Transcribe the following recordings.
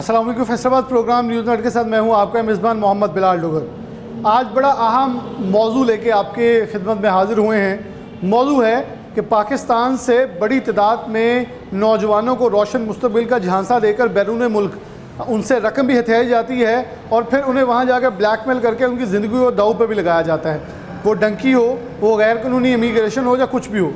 अस्सलाम वालेकुम। Faisalabad programme news net के साथ मैं हूं आपका मेज़बान मोहम्मद बिलाल डोगर। आज बड़ा अहम मौजू लेके आपके खिदमत में हाज़िर हुए हैं। मौजू है कि पाकिस्तान से बड़ी तादाद में नौजवानों को रोशन मुस्तकबिल का झांसा देकर बैरून मुल्क उनसे रकम भी हथियाई जाती है और फिर उन्हें वहाँ जाकर ब्लैकमेल करके उनकी ज़िंदगी को दाव पर भी लगाया जाता है। वो डंकी हो, वो गैर कानूनी इमिग्रेशन हो या कुछ भी हो।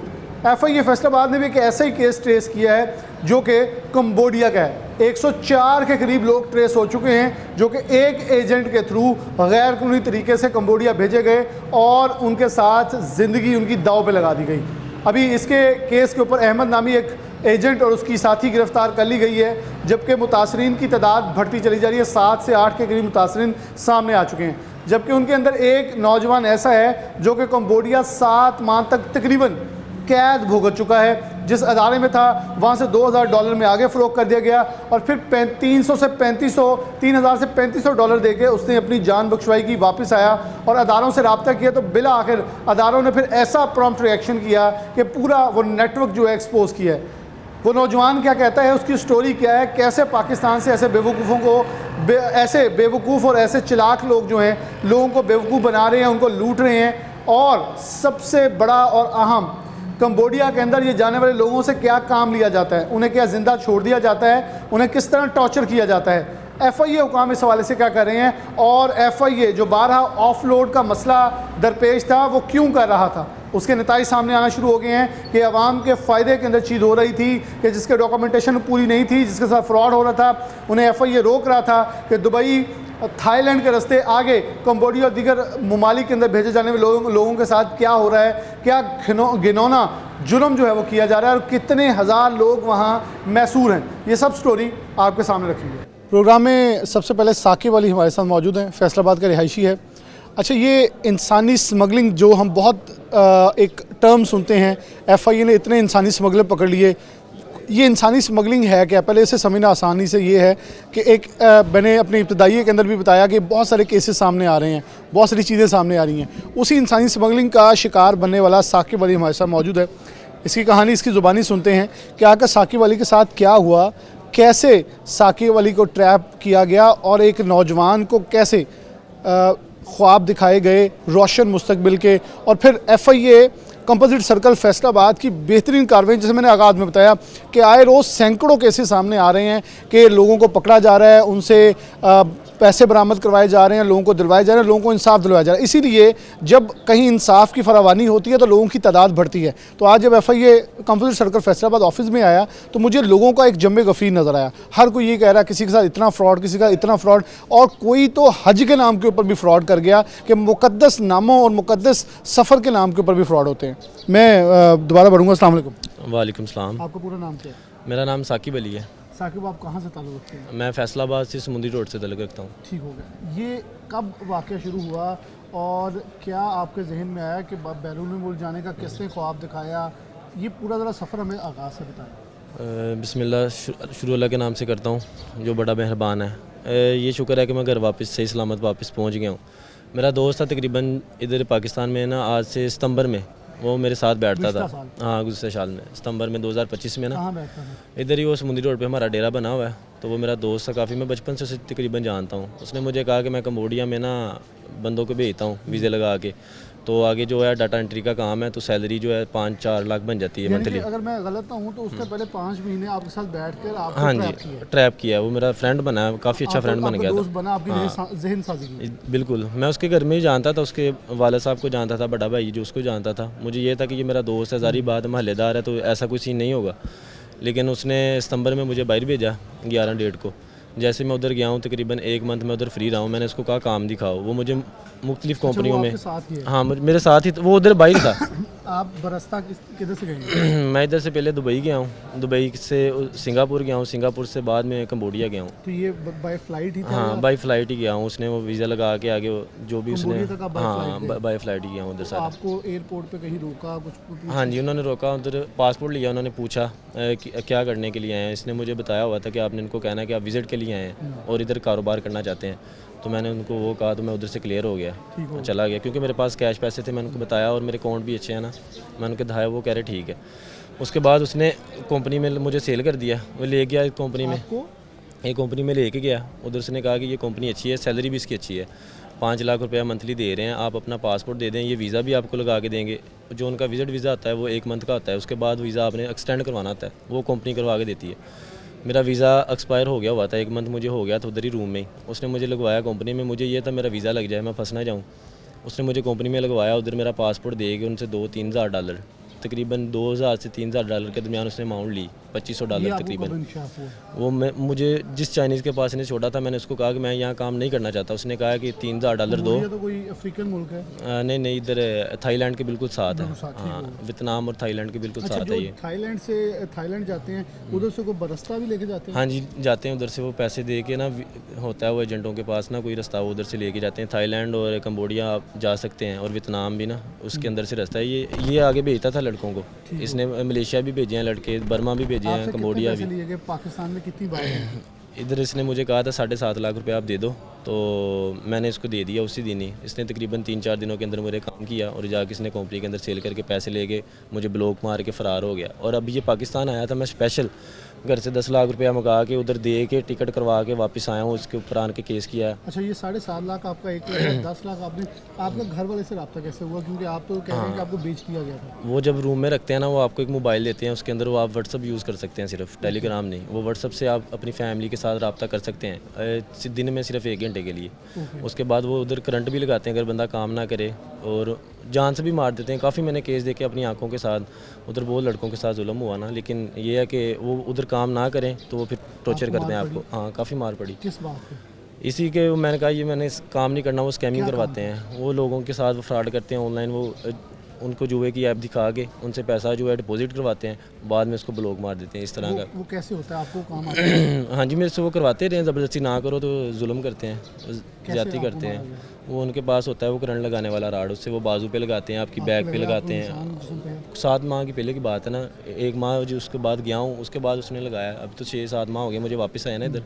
FIA फैसलाबाद ने भी एक ऐसा ही केस ट्रेस किया है जो कि कंबोडिया का है। 104 के करीब लोग ट्रेस हो चुके हैं जो कि एक एजेंट के थ्रू गैर कानूनी तरीके से कंबोडिया भेजे गए और उनके साथ ज़िंदगी उनकी दाव पे लगा दी गई। अभी इसके केस के ऊपर अहमद नामी एक एजेंट और उसकी साथी गिरफ़्तार कर ली गई है, जबकि मुतासरीन की तादाद बढ़ती चली जा रही है। 7 से 8 के करीब मुतासरीन सामने आ चुके हैं, जबकि उनके अंदर एक नौजवान ऐसा है जो कि कंबोडिया 7 माह तक तकरीबन कैद भुगत चुका है। जिस अदारे में था वहाँ से $2000 में आगे फ़रोख्त कर दिया गया और फिर 3000 से 3500 डॉलर देके उसने अपनी जान बख्शवाई की, वापस आया और अदारों से रब्ता किया। तो बिला आखिर अदारों ने फिर ऐसा प्रॉम्प्ट रिएक्शन किया कि पूरा वो नेटवर्क जो है एक्सपोज किया है। वो नौजवान क्या कहता है, उसकी स्टोरी क्या है, कैसे पाकिस्तान से ऐसे बेवकूफ़ों को ऐसे बेवकूफ़ और ऐसे चिलाक लोग जो हैं लोगों को बेवकूफ़ बना रहे हैं, उनको लूट रहे हैं। और सबसे बड़ा और अहम, कंबोडिया के अंदर ये जाने वाले लोगों से क्या काम लिया जाता है, उन्हें क्या ज़िंदा छोड़ दिया जाता है, उन्हें किस तरह टॉर्चर किया जाता है। FIA हुकाम इस हवाले से क्या कर रहे हैं और FIA जो 12 ऑफलोड का मसला दरपेश था वो क्यों कर रहा था, उसके नताइज सामने आना शुरू हो गए हैं कि अवाम के फ़ायदे के अंदर चीज़ हो रही थी कि जिसके डॉक्यूमेंटेशन पूरी नहीं थी, जिसके साथ फ्रॉड हो रहा था, उन्हें FIA रोक रहा था कि दुबई थाईलैंड के रास्ते आगे कंबोडिया और दीगर ममालिक के अंदर भेजे जाने वाले लोगों के साथ क्या हो रहा है, क्या घिनौना जुर्म जो है वो किया जा रहा है और कितने हज़ार लोग वहाँ मैसूर हैं। ये सब स्टोरी आपके सामने रखी है। प्रोग्राम में सबसे पहले साकिब अली हमारे साथ मौजूद हैं, फैसलाबाद का रिहायशी है। अच्छा, ये इंसानी स्मगलिंग जो हम बहुत एक टर्म सुनते हैं, FIA ने इतने इंसानी स्मगलर पकड़ लिए, ये इंसानी स्मगलिंग है क्या? पहले इसे समझना आसानी से ये है कि एक मैंने अपने इब्तदाई के अंदर भी बताया कि बहुत सारे केसेस सामने आ रहे हैं, बहुत सारी चीज़ें सामने आ रही हैं। उसी इंसानी स्मगलिंग का शिकार बनने वाला साकिब अली हमारे साथ मौजूद है। इसकी कहानी इसकी ज़ुबानी सुनते हैं कि आकर साकिब अली के साथ क्या हुआ, कैसे साकिब अली को ट्रैप किया गया और एक नौजवान को कैसे ख्वाब दिखाए गए रोशन मुस्तकबिल के, और फिर FIA कंपोजिट सर्कल फैसलाबाद की बेहतरीन कार्रवाई, जैसे मैंने आगाज़ में बताया कि आए रोज़ सैकड़ों केसेस सामने आ रहे हैं कि लोगों को पकड़ा जा रहा है, उनसे पैसे बरामद करवाए जा रहे हैं, लोगों को दिलवाए जा रहे हैं, लोगों को इंसाफ दिलवाया जा रहा है। इसीलिए जब कहीं इंसाफ की फरावानी होती है तो लोगों की तादाद बढ़ती है। तो आज जब FIA composite circle Faisalabad office में आया तो मुझे लोगों का एक जम्मे गफ़ीर नज़र आया। हर कोई ये कह रहा है किसी के साथ इतना फ्रॉड, किसी का इतना फ्रॉड, और कोई तो हज के नाम के ऊपर भी फ्रॉड कर गया कि मुक़द्दस नामों और मुक़द्दस सफ़र के नाम के ऊपर भी फ्रॉड होते हैं। मैं दोबारा बढ़ूँगा। अस्सलाम वालेकुम। वालेकुम सलाम। आपका पूरा नाम क्या है? मेरा नाम साकिब अली है। साकिब, आप कहाँ से ताल्लुक़ रखते हैं? मैं फैसलाबाद से समुंदरी रोड से ताल्लुक़ रखता हूँ। ठीक हो गया। ये कब वाक़या शुरू हुआ और क्या आपके जहन में आया कि बैरून मुल्क जाने का किसने ख्वाब दिखाया? ये पूरा ज़रा सफ़र हमें आगाज़ से बताएं। बिस्मिल्लाह, शुरू अल्लाह के नाम से करता हूँ जो बड़ा मेहरबान है। ये शुक्र है कि मैं घर वापस सही सलामत वापस पहुँच गया हूँ। मेरा दोस्त था तकरीबन इधर पाकिस्तान में ना, आज से सितंबर में वो मेरे साथ बैठता था। हाँ, गुज़श्ता साल में सितंबर में 2025 में ना, इधर ही वो समुंदरी रोड पे हमारा डेरा बना हुआ है। तो वो मेरा दोस्त था काफ़ी, मैं बचपन से उसे तकरीबन जानता हूँ। उसने मुझे कहा कि मैं कंबोडिया में ना बंदों को भेजता हूँ वीज़े लगा के, तो आगे जो है डाटा एंट्री का काम है, तो सैलरी जो है 5-4 लाख बन जाती है मंथली। अगर मैं गलत ना हूँ तो उसने पहले 5 महीने आपके साथ बैठकर आपको हाँ जी ट्रैप किया है। वो मेरा फ्रेंड बना है, काफ़ी अच्छा फ्रेंड बन गया था। बिल्कुल, मैं उसके घर में ही जानता था, उसके वालिद साहब को जानता था, बड़ा भाई जो उसको जानता था। मुझे ये था कि ये मेरा दोस्त है, सारी बात महल्लेदार है, तो ऐसा कोई सीन नहीं होगा। लेकिन उसने सितंबर में मुझे बाहर भेजा 11 डेट को। जैसे मैं उधर गया हूँ, तकरीबन 1 मंथ में उधर फ्री रहा हूँ। मैंने उसको कहा काम दिखाओ, वो मुझे मुख्तलिफ कंपनियों में, हाँ मेरे साथ ही, वो उधर बाहर था। आप बरस्ता किधर से गए? मैं इधर से पहले दुबई गया हूँ, दुबई से सिंगापुर गया हूँ, सिंगापुर से बाद में कंबोडिया गया हूँ। तो ये बाय फ्लाइट ही था? हाँ, बाय फ्लाइट ही गया हूँ। उसने वो वीज़ा लगा के आगे जो भी उसने, हाँ बाय फ्लाइट ही गया हूँ उधर से। आपको एयरपोर्ट पे कहीं रोका कुछ? हाँ जी, उन्होंने रोका, उधर पासपोर्ट लिया, उन्होंने पूछा क्या करने के लिए आए हैं। इसने मुझे बताया हुआ था कि आपने इनको कहना है कि आप विज़िट के लिए आए हैं और इधर कारोबार करना चाहते हैं। तो मैंने उनको वो कहा, तो मैं उधर से क्लियर हो गया, चला गया, क्योंकि मेरे पास कैश पैसे थे। मैंने उनको बताया और मेरे अकाउंट भी अच्छे हैं ना, मैंने उनको दिखाया, वो कह रहे ठीक है। उसके बाद उसने कंपनी में मुझे सेल कर दिया, वो ले गया कंपनी में। एक कंपनी में लेके गया, उधर उसने कहा कि ये कंपनी अच्छी है, सैलरी भी इसकी अच्छी है, 5 लाख रुपया मंथली दे रहे हैं, आप अपना पासपोर्ट दे दें, ये वीज़ा भी आपको लगा के देंगे। जो उनका विजिट वीज़ा आता है वो 1 मंथ का होता है, उसके बाद वीज़ा आपने एक्सटेंड करवाना होता है, वो कंपनी करवा के देती है। मेरा वीज़ा एक्सपायर हो गया हुआ था, 1 मंथ मुझे हो गया था उधर ही रूम में ही। उसने मुझे लगवाया कंपनी में, मुझे ये था मेरा वीज़ा लग जाए, मैं फंस ना जाऊँ। उसने मुझे कंपनी में लगवाया, उधर मेरा पासपोर्ट दे के उनसे $2-3 हज़ार डॉलर, तकरीबन 2,000 से 3,000 डॉलर के दरमियान उसने अमाउंट ली, $2,500 तकरीबन। वो मैं मुझे जिस चाइनीज़ के पास इन्हें छोड़ा था, मैंने उसको कहा कि मैं यहाँ काम नहीं करना चाहता। उसने कहा कि $3,000 दो। ये तो कोई अफ्रीकन मुल्क है। नहीं नहीं, इधर थाईलैंड के बिल्कुल साथ है। हाँ, वियतनाम और थाईलैंड के बिल्कुल अच्छा, साथ जो है ये। थाईलैंड से थाईलैंड जाते हैं उधर से कोई रास्ता भी लेके जाते हैं? हाँ जी, जाते हैं उधर से, वो पैसे दे के ना, होता है वो एजेंटों के पास ना कोई रास्ता, वो उधर से लेके जाते हैं। थाईलैंड और कंबोडिया आप जा सकते हैं, और वियतनाम भी ना, उसके अंदर से रास्ता है। ये आगे भेजता था लड़कों को, इसने मलेशिया भी भेजे हैं लड़के, बर्मा भी भेजे हैं, कंबोडिया भी। लिए गए पाकिस्तान में कितनी बार है? इधर इसने मुझे कहा था 7.5 लाख रुपए आप दे दो, तो मैंने इसको दे दिया उसी दिन ही। इसने तकरीबन 3-4 दिनों के अंदर मेरे काम किया, और जाके इसने कंपनी के अंदर सेल करके पैसे लेके मुझे ब्लॉक मार के फ़रार हो गया। और अभी ये पाकिस्तान आया था, मैं स्पेशल घर से 10 लाख रुपया मंगा के उधर दे के टिकट करवा के वापस आया हूँ, उसके ऊपर आन के केस किया है। अच्छा, ये 7.5 लाख आपका, 1 लाख 10 लाख आपने, आपका घर वाले से रब्ता कैसे हुआ? क्योंकि आप तो कह रहे हैं कि आपको बेच दिया गया था। वो जब रूम में रखते हैं ना, वो आपको एक मोबाइल देते हैं, उसके अंदर वो आप व्हाट्सअप यूज़ कर सकते हैं, सिर्फ टेलीग्राम नहीं। वो व्हाट्सअप से आप अपनी फैमिली के साथ रब्ता कर सकते हैं दिन में सिर्फ 1 घंटे के लिए। उसके बाद वो उधर करंट भी लगाते हैं अगर बंदा काम ना करे, और जान से भी मार देते हैं। काफ़ी मैंने केस देखे अपनी आंखों के साथ, उधर बहुत लड़कों के साथ जुल्म हुआ ना, लेकिन ये है कि वो उधर काम ना करें तो वो फिर टॉर्चर करते हैं आपको। हाँ, काफ़ी मार पड़ी। किस बात पे? इसी के मैंने कहा ये मैंने काम नहीं करना, वो स्कैमिंग करवाते हैं, वो लोगों के साथ वो फ्रॉड करते हैं ऑनलाइन। वो उनको जुए की ऐप दिखा के उनसे पैसा जो है डिपॉजिट करवाते हैं, बाद में उसको ब्लॉक मार देते हैं, इस तरह का। वो कैसे होता है? आपको काम आता है? हाँ जी, मेरे से वो करवाते रहे हैं, ज़बरदस्ती ना करो तो जुल्म करते हैं, ज़्यादती करते हैं। वो उनके पास होता है वो करंट लगाने वाला राड, उससे वो बाजू पे लगाते हैं, आपकी बैक पे लगाते हैं। 7 माह की पहले की बात है ना, 1 माह जो उसके बाद गया हूँ, उसके बाद उसने लगाया। अब तो 6-7 माह हो गए मुझे वापस आया ना इधर,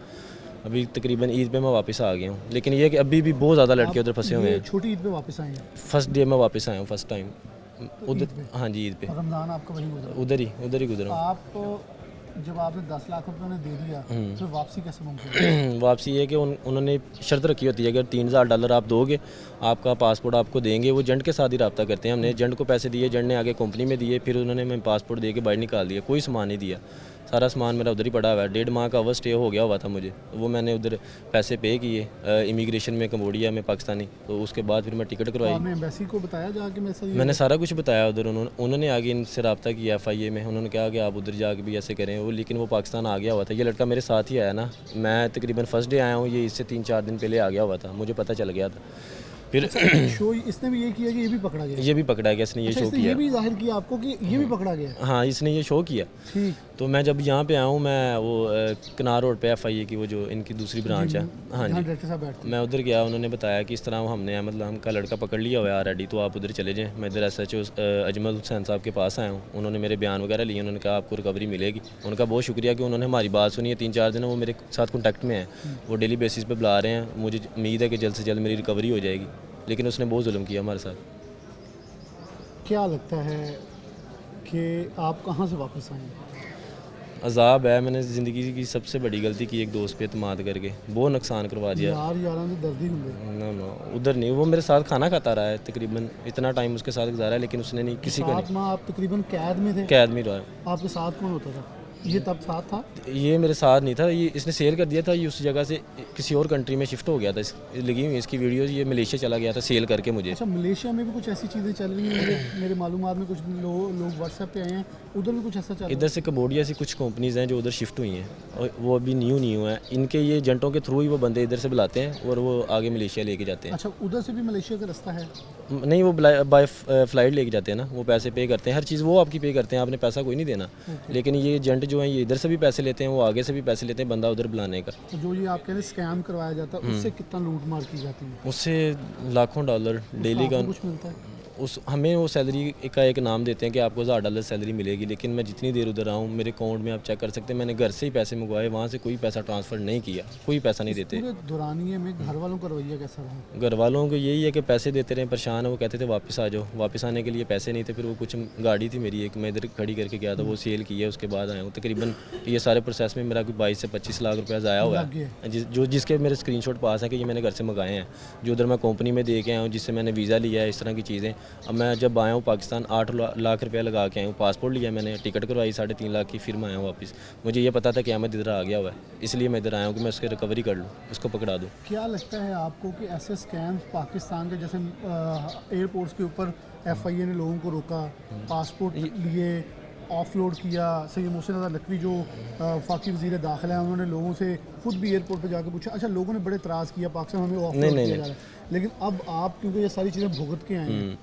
अभी तकरीबन ईद पे मैं वापस आ गया हूँ। लेकिन ये कि अभी भी बहुत ज़्यादा लड़के उधर फंसे हुए हैं। छोटी ईद पे वापस आए हैं? फर्स्ट डे मैं वापस आया हूँ, फर्स्ट टाइम उधर। हाँ जी, ईद पे। रमज़ान आपका वहीं गुजरा? उधर ही गुजरा हूँ। आप जब आपने 10 लाख रुपए उन्हें दे दिया, फिर वापसी कैसे मुमकिन? वापसी ये है कि उन्होंने शर्त रखी होती है कि अगर $3,000 आप दोगे, आपका पासपोर्ट आपको देंगे। वो एजेंट के साथ ही रब्ता करते हैं। हमने एजेंट को पैसे दिए, एजेंट ने आगे कंपनी में दिए, फिर उन्होंने मैं पासपोर्ट दे के बाहर निकाल दिया, कोई सामान नहीं दिया। सारा सामान मेरा उधर ही पड़ा हुआ है। 1.5 माह का ओवर स्टे हो गया हुआ था मुझे, वो मैंने उधर पैसे पे किए इमिग्रेशन में, कंबोडिया में, पाकिस्तानी। तो उसके बाद फिर मैं टिकट करवाई। आपने एम्बेसी को बताया जाके मेरे साथ? मैंने सारा कुछ बताया उधर, उन्होंने आगे इनसे रब्ता किया FIA में। उन्होंने कहा कि आप उधर जाके भी ऐसे करें वो, लेकिन वो पाकिस्तान आ गया हुआ था। ये लड़का मेरे साथ ही आया ना, मैं तकरीबन फर्स्ट डे आया हूँ, ये इससे 3-4 दिन पहले आ गया हुआ था, मुझे पता चल गया था। फिर शो इसने भी ये किया कि ये भी पकड़ा गया? ये भी पकड़ा गया, इसने ये शो किया। ये भी जाहिर किया आपको कि ये भी पकड़ा गया? हाँ, इसने ये शो किया। ठीक। तो मैं जब यहाँ पे आया हूँ, मैं वो कनार रोड पे FIA की वो जो इनकी दूसरी ब्रांच है, हाँ जी, मैं उधर गया। उन्होंने बताया कि इस तरह हमने मतलब हमका लड़का पकड़ लिया हुआ है ऑलरेडी, तो आप उधर चले जाएँ। मैं इधर SHO अजमल हुसैन साहब के पास आया हूँ। उन्होंने मेरे बयान वगैरह लिए, उन्होंने कहा आपको रिकवरी मिलेगी। उनका बहुत शुक्रिया कि उन्होंने हमारी बात सुनी है। 3-4 दिन वो मेरे साथ कॉन्टैक्ट में हैं, वो डेली बेसिस पे बुला रहे हैं। मुझे उम्मीद है कि जल्द से जल्द मेरी रिकवरी हो जाएगी, लेकिन उसने बहुत जुल्म किया हमारे साथ। क्या लगता है कि आप कहाँ से वापस आए? अजाब है, मैंने ज़िंदगी की सबसे बड़ी गलती की, एक दोस्त पे एतमाद करके बहुत नुकसान करवा दिया। यार ने दर्द ही होंगे। नो उधर नहीं, वो मेरे साथ खाना खाता रहा है, तकरीबन इतना टाइम उसके साथ गुजारा है, लेकिन उसने नहीं, किसी को नहीं। 7 माह आप तकरीबन कैद में थे? कैद में रहा। आपके साथ कौन होता था? ये तब साथ था? ये मेरे साथ नहीं था, ये इसने सेल कर दिया था। ये उस जगह से किसी और कंट्री में शिफ्ट हो गया था, लगी हुई इसकी वीडियोस। ये मलेशिया चला गया था सेल करके मुझे। अच्छा, मलेशिया में भी कुछ ऐसी चीज़ें चल रही हैं? मेरे मालूमात में कुछ लोग व्हाट्सएप पे आए हैं, उधर भी कुछ ऐसा चल रहा है? इधर से कंबोडिया से कुछ कंपनीज़ हैं जो उधर शिफ्ट हुई हैं, और वो अभी न्यू हैं। इनके ये एजेंटों के थ्रू ही वो बंदे इधर से बुलाते हैं और वो आगे मलेशिया लेके जाते हैं। अच्छा, उधर से भी मलेशिया का रास्ता है? नहीं, वो बाय फ्लाइट लेके जाते हैं ना, वो पैसे पे करते हैं, हर चीज़ वो आपकी पे करते हैं, आपने पैसा कोई नहीं देना। लेकिन ये एजेंट जो हैं, ये इधर से भी पैसे लेते हैं, वो आगे से भी पैसे लेते हैं बंदा उधर बुलाने का। तो जो ये आप कह रहे हैं स्कैम करवाया जाता है, उससे कितना लूट मार की जाती है? उससे लाखों डॉलर डेली का कुछ मिलता है? उस हमें वो सैलरी का एक नाम देते हैं कि आपको $1000 सैलरी मिलेगी, लेकिन मैं जितनी देर उधर रहा हूँ मेरे अकाउंट में आप चेक कर सकते हैं, मैंने घर से ही पैसे मंगवाए, वहाँ से कोई पैसा ट्रांसफ़र नहीं किया, कोई पैसा नहीं देते। पूरे दौरानिए में घर वालों का रवैया कैसा रहा? घर वालों को यही है कि पैसे देते रहे, परेशान है, वो कहते थे वापस आ जाओ, वापस आने के लिए पैसे नहीं थे। फिर वो कुछ गाड़ी थी मेरी एक, मैं इधर खड़ी करके गया था, वो सेल की है, उसके बाद आया हूँ। तकरीबन ये सारे प्रोसेस में मेरा कोई 22 से 25 लाख रुपया ज़ाया हुआ लग गया। है, जिसके मेरे स्क्रीनशॉट पास हैं कि ये मैंने घर से मंगाए हैं, जो उधर मैं कंपनी में दे के आया हूँ, जिससे मैंने वीज़ा लिया है, इस तरह की चीज़ें। अब मैं जब आया हूँ पाकिस्तान 8 लाख रुपया लगा के आया हूँ, पासपोर्ट लिया मैंने, टिकट करवाई 3.5 लाख की, फिर मैं आया हूँ वापस। मुझे ये पता था कि अहमद इधर आ गया हुआ है, इसलिए मैं इधर आया हूँ कि मैं उसकी रिकवरी कर लूँ, उसको पकड़ा दूँ। क्या लगता है आपको कि ऐसे स्कैम्स पाकिस्तान के, जैसे एयरपोर्ट्स के ऊपर FIA ने लोगों को रोका, पासपोर्ट लिए, ऑफलोड किया, सैयद मोहसिन रज़ा नकवी जो वफाकी वज़ीर दाखिला हैं, उन्होंने लोगों से खुद भी एयरपोर्ट पर जाकर पूछा। अच्छा, लोगों ने बड़े एतराज़ किया, पाकिस्तान हमें ऑफलोड किया जा रहा है, लेकिन अब आप क्योंकि ये सारी चीज़ें भुगत के आए हैं,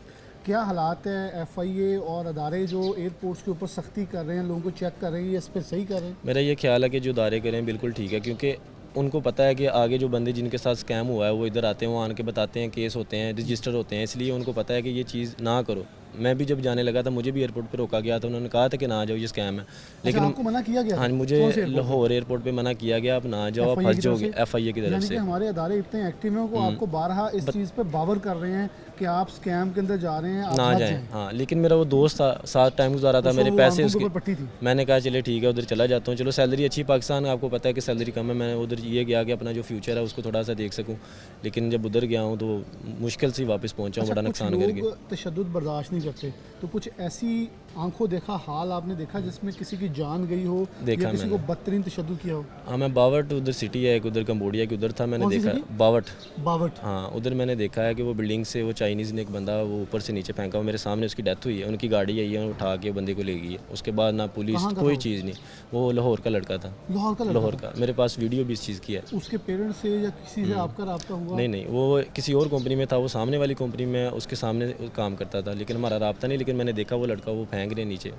क्या हालात है? FIA और अदारे जो एयरपोर्ट्स के ऊपर सख्ती कर रहे हैं, लोगों को चेक कर रहे हैं, ये इस पर सही कर रहे हैं? मेरा ये ख्याल है कि जो इदारे करें बिल्कुल ठीक है, क्योंकि उनको पता है कि आगे जो बंदे जिनके साथ स्कैम हुआ है वो इधर आते हैं, वो आन के बताते हैं, केस होते हैं, रजिस्टर होते हैं, इसलिए उनको पता है कि ये चीज़ ना करो। मैं भी जब जाने लगा था, मुझे भी एयरपोर्ट पे रोका गया था, उन्होंने कहा था कि ना जाओ, ये स्कैम है। लेकिन आपको मना किया गया? हाँ, मुझे लाहौर एयरपोर्ट पे मना किया गया, आप ना जाओ, आप फंस जाओगे, FIA की तरफ यानी से। कि हमारे अदारे इतने एक्टिव हैं, वो आपको बारहा इस चीज़ पे बावर कर रहे हैं कि आप स्कैम के अंदर जा रहे हैं, आप ना मत जाएं। हाँ, लेकिन मेरा वो दोस्त था, साथ टाइम गुजारा था, मेरे पैसे उसके, पट्टी थी। मैंने कहा चले ठीक है उधर चला जाता हूँ, चलो सैलरी अच्छी, पाकिस्तान आपको पता है कि सैलरी कम है, मैं उधर ये गया कि अपना जो फ्यूचर है उसको थोड़ा सा देख सकूँ, लेकिन जब उधर गया हूँ तो मुश्किल से वापस पहुँचा हूँ, बड़ा नुकसान करके। तशद्दुद बर्दाश्त नहीं करते, तो कुछ ऐसी आंखों देखा हाल आपने देखा जिसमें किसी की जान गई हो, देखा या किसी को मैंने। बदतरीन तशद्दुद किया हो? हाँ, मैं बावट, उधर सिटी है एक, उधर कंबोडिया की, उधर था, मैंने कौन सी देखा सिटी? बावट। बावट। हाँ, उधर मैंने देखा है कि वो बिल्डिंग से वो चाइनीज़ ने एक बंदा वो ऊपर से नीचे फेंका, वो मेरे सामने उसकी डेथ हुई है, उनकी गाड़ी आई है, उठा के बंदे को ले गई है, उसके बाद ना पुलिस, कहाँ का कोई था चीज़ नहीं। वो लाहौर का लड़का था, लाहौर का लड़का लाहौर था? का, मेरे पास वीडियो भी इस चीज़ की है। उसके पेरेंट्स से या किसी से आपका राब्ता हुआ? नहीं नहीं, वो किसी और कंपनी में था, वो सामने वाली कंपनी में उसके सामने काम करता था, लेकिन हमारा राब्ता नहीं, लेकिन मैंने देखा वो लड़का वो फेंक रहे नीचे,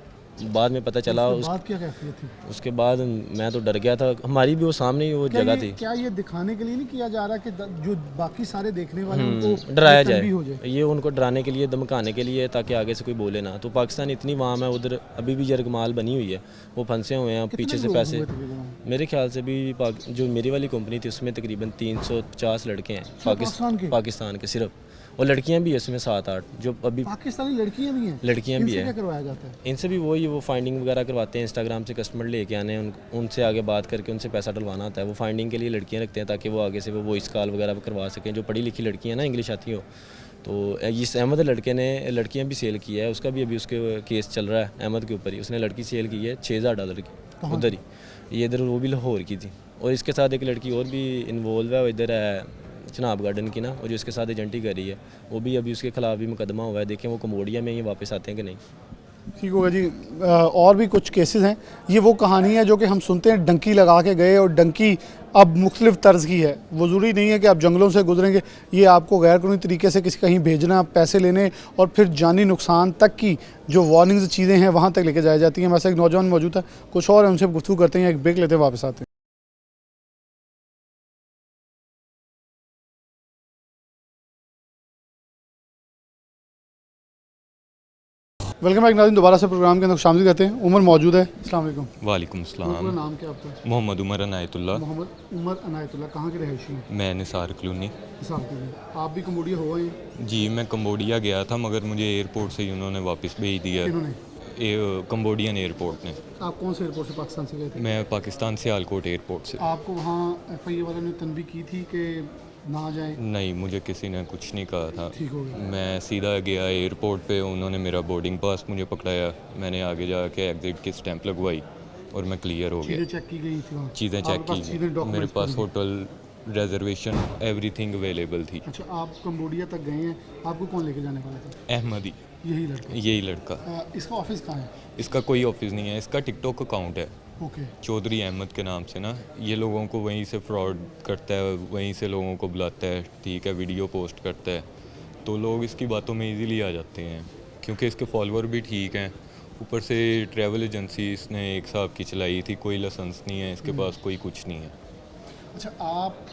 बाद में पता चला उसके बाद क्या कैफियत थी? उसके बाद मैं तो डर गया था, हमारी भी वो सामने ही वो जगह थी। क्या ये दिखाने के लिए नहीं किया जा रहा कि जो बाकी सारे देखने वाले उनको डराया ये तंबीह हो जाए, ये उनको डराने के लिए, धमकाने के लिए, ताकि आगे से कोई बोले ना। तो पाकिस्तान इतनी वाम है, उधर अभी भी यरगमाल बनी हुई है, वो फंसे हुए हैं पीछे से पैसे। हुए तकरीबन? मेरे ख्याल से भी जो मेरी वाली कंपनी थी उसमें तकरीबन 350 लड़के हैं पाकिस्तान के सिर्फ, और लड़कियां भी है इसमें 7-8, जो अभी पाकिस्तानी लड़कियां भी हैं? लड़कियां भी इनसे है। क्या करवाया जाता है? इनसे भी वही, वो फाइंडिंग वगैरह करवाते हैं, इंस्टाग्राम से कस्टमर लेके आने, उनसे आगे बात करके उनसे पैसा डलवाना होता है। वो फाइंडिंग के लिए लड़कियां रखते हैं ताकि वो आगे से वो वॉइस कॉल वगैरह करवा सकें, जो पढ़ी लिखी लड़कियां ना, इंग्लिश आती हो। तो इस अहमद लड़के ने लड़कियां भी सेल किया है, उसका भी अभी उसके केस चल रहा है अहमद के ऊपर ही। उसने लड़की सेल की है $6000 की उधर ही, ये इधर वो भी लाहौर की थी, और इसके साथ एक लड़की और भी इन्वॉल्व है, वो इधर है चनाब गार्डन की ना, और जो इसके साथ एजेंटी कर रही है, वो भी अभी उसके खिलाफ भी मुकदमा हुआ है। देखें वो कम्बोडिया में ही वापस आते हैं कि नहीं। ठीक होगा जी। और भी कुछ केसेस हैं, ये वो कहानी है जो कि हम सुनते हैं, डंकी लगा के गए और डंकी अब मुख्तलिफ तर्ज की है। वो ज़रूरी नहीं है कि आप जंगलों से गुजरेंगे, ये आपको गैर कानूनी तरीके से किसी कहीं भेजना, पैसे लेने और फिर जानी नुकसान तक की जो वार्निंग्स चीज़ें हैं वहाँ तक लेके जाई जाती हैं। वैसे एक नौजवान मौजूद है, कुछ और है, उनसे गुफ्तगू करते हैं, एक ब्रेक लेते हैं, वापस आते हैं। वेलकम बैक नाज़रीन, दोबारा से प्रोग्राम के अंदर शामिल करते हैं। उमर मौजूद है, अस्सलाम वालेकुम। वालेकुम पूरा सलाम। नाम क्या आपका? मोहम्मद उमर अनायतुल्लाह। मोहम्मद उमर अनायतुल्लाह। कहाँ के रहायशी हैं? मैं निसार कॉलोनी। हिसाब के आप भी कम्बोडिया हो गए हैं? जी, मैं कंबोडिया गया था, मगर मुझे एयरपोर्ट से ही उन्होंने वापस भेज दिया। इन्होंने? कंबोडियन एयरपोर्ट ने। आप कौन से एयरपोर्ट से पाकिस्तान से गए थे? मैं पाकिस्तान से सियालकोट एयरपोर्ट से। आपको वहाँ FIA वालों ने तनबीह की थी कि ना जाएं? नहीं, मुझे किसी ने कुछ नहीं कहा था। ठीक हो गया। मैं सीधा गया एयरपोर्ट पे, उन्होंने मेरा बोर्डिंग पास मुझे पकड़ाया, मैंने आगे जाके एग्ज़िट की स्टैंप लगवाई और मैं क्लियर हो चीज़ें गया। चेक की गई थी वहाँ? चीज़ें आपके चेक पास की, चीज़ें, मेरे documents पास पूरे? होटल रिजर्वेशन एवरीथिंग अवेलेबल थी। अच्छा, आप कम्बोडिया तक गए हैं, आपको कौन लेके जाने वाला था? अहमद ही, यही लड़का? यही लड़का। इसका ऑफिस कहाँ है? इसका कोई ऑफिस नहीं है, इसका टिकटॉक अकाउंट है ओके। चौधरी अहमद के नाम से ना। ये लोगों को वहीं से फ्रॉड करता है, वहीं से लोगों को बुलाता है, ठीक है, वीडियो पोस्ट करता है, तो लोग इसकी बातों में इजीली आ जाते हैं, क्योंकि इसके फॉलोअर भी ठीक हैं। ऊपर से ट्रैवल एजेंसी इसने एक साहब की चलाई थी, कोई लाइसेंस नहीं है इसके पास, कोई कुछ नहीं है। अच्छा, आप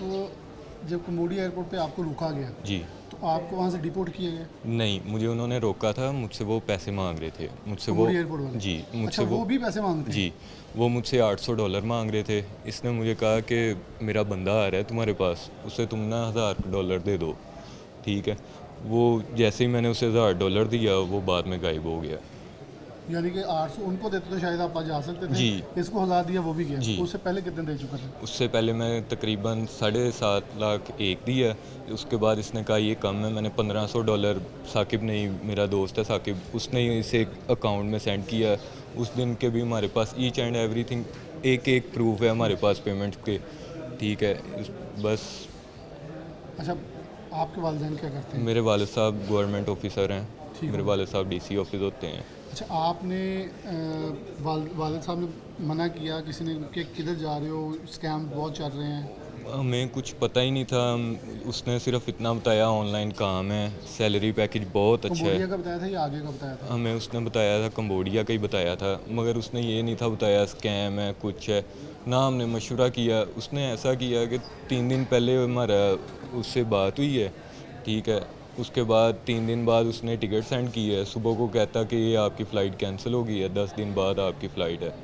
जब कम्बोडिया एयरपोर्ट पे आपको रुका गया जी, तो आपको वहाँ से डिपोर्ट किया गया? नहीं, मुझे उन्होंने रोका था, मुझसे वो पैसे मांग रहे थे, मुझसे वो कंबोडिया एयरपोर्ट वाले? जी अच्छा, मुझसे वो भी पैसे मांगते हैं? जी वो मुझसे $800 मांग रहे थे। इसने मुझे कहा कि मेरा बंदा आ रहा है तुम्हारे पास, उसे तुम ना $1000 दे दो, ठीक है। वो जैसे ही मैंने उसे $1000 दिया, वो बाद में गायब हो गया। यानी कि 800 उनको देते तो शायद आप आज जा सकते थे। जी। इसको 1000 दिया, वो भी गया। जी। उससे पहले कितने दे चुका था? उससे पहले मैंने तकरीबन 7.5 लाख एक दिया। उसके बाद इसने कहा ये कम है, मैंने $1500 साकिब ने ही, मेरा दोस्त है साकिब, उसने ही इसे अकाउंट में सेंड किया। उस दिन के भी हमारे पास ईच एंड एवरीथिंग एक एक प्रूफ है हमारे पास पेमेंट के, ठीक है। बस अच्छा, आपके वालिदैन क्या करते हैं? मेरे वालिद साहब गवर्नमेंट ऑफिसर हैं, ठीक मेरे है। वालिद साहब डीसी ऑफिस होते हैं। अच्छा, आपने वालिद साहब ने मना किया किसी ने कि किधर जा रहे हो, स्कैम बहुत चल रहे हैं? हमें कुछ पता ही नहीं था, उसने सिर्फ इतना बताया ऑनलाइन काम है, सैलरी पैकेज बहुत अच्छा कंबोडिया है। का बताया था या आगे का बताया था? हमें उसने बताया था कंबोडिया का ही बताया था, मगर उसने ये नहीं था बताया स्कैम है कुछ है ना। हमने मशवरा किया, उसने ऐसा किया कि 3 दिन पहले हमारा उससे बात हुई है, ठीक है। उसके बाद 3 दिन बाद उसने टिकट सेंड की है, सुबह को कहता कि ये आपकी फ़्लाइट कैंसिल हो गई है, 10 दिन बाद आपकी फ़्लाइट है।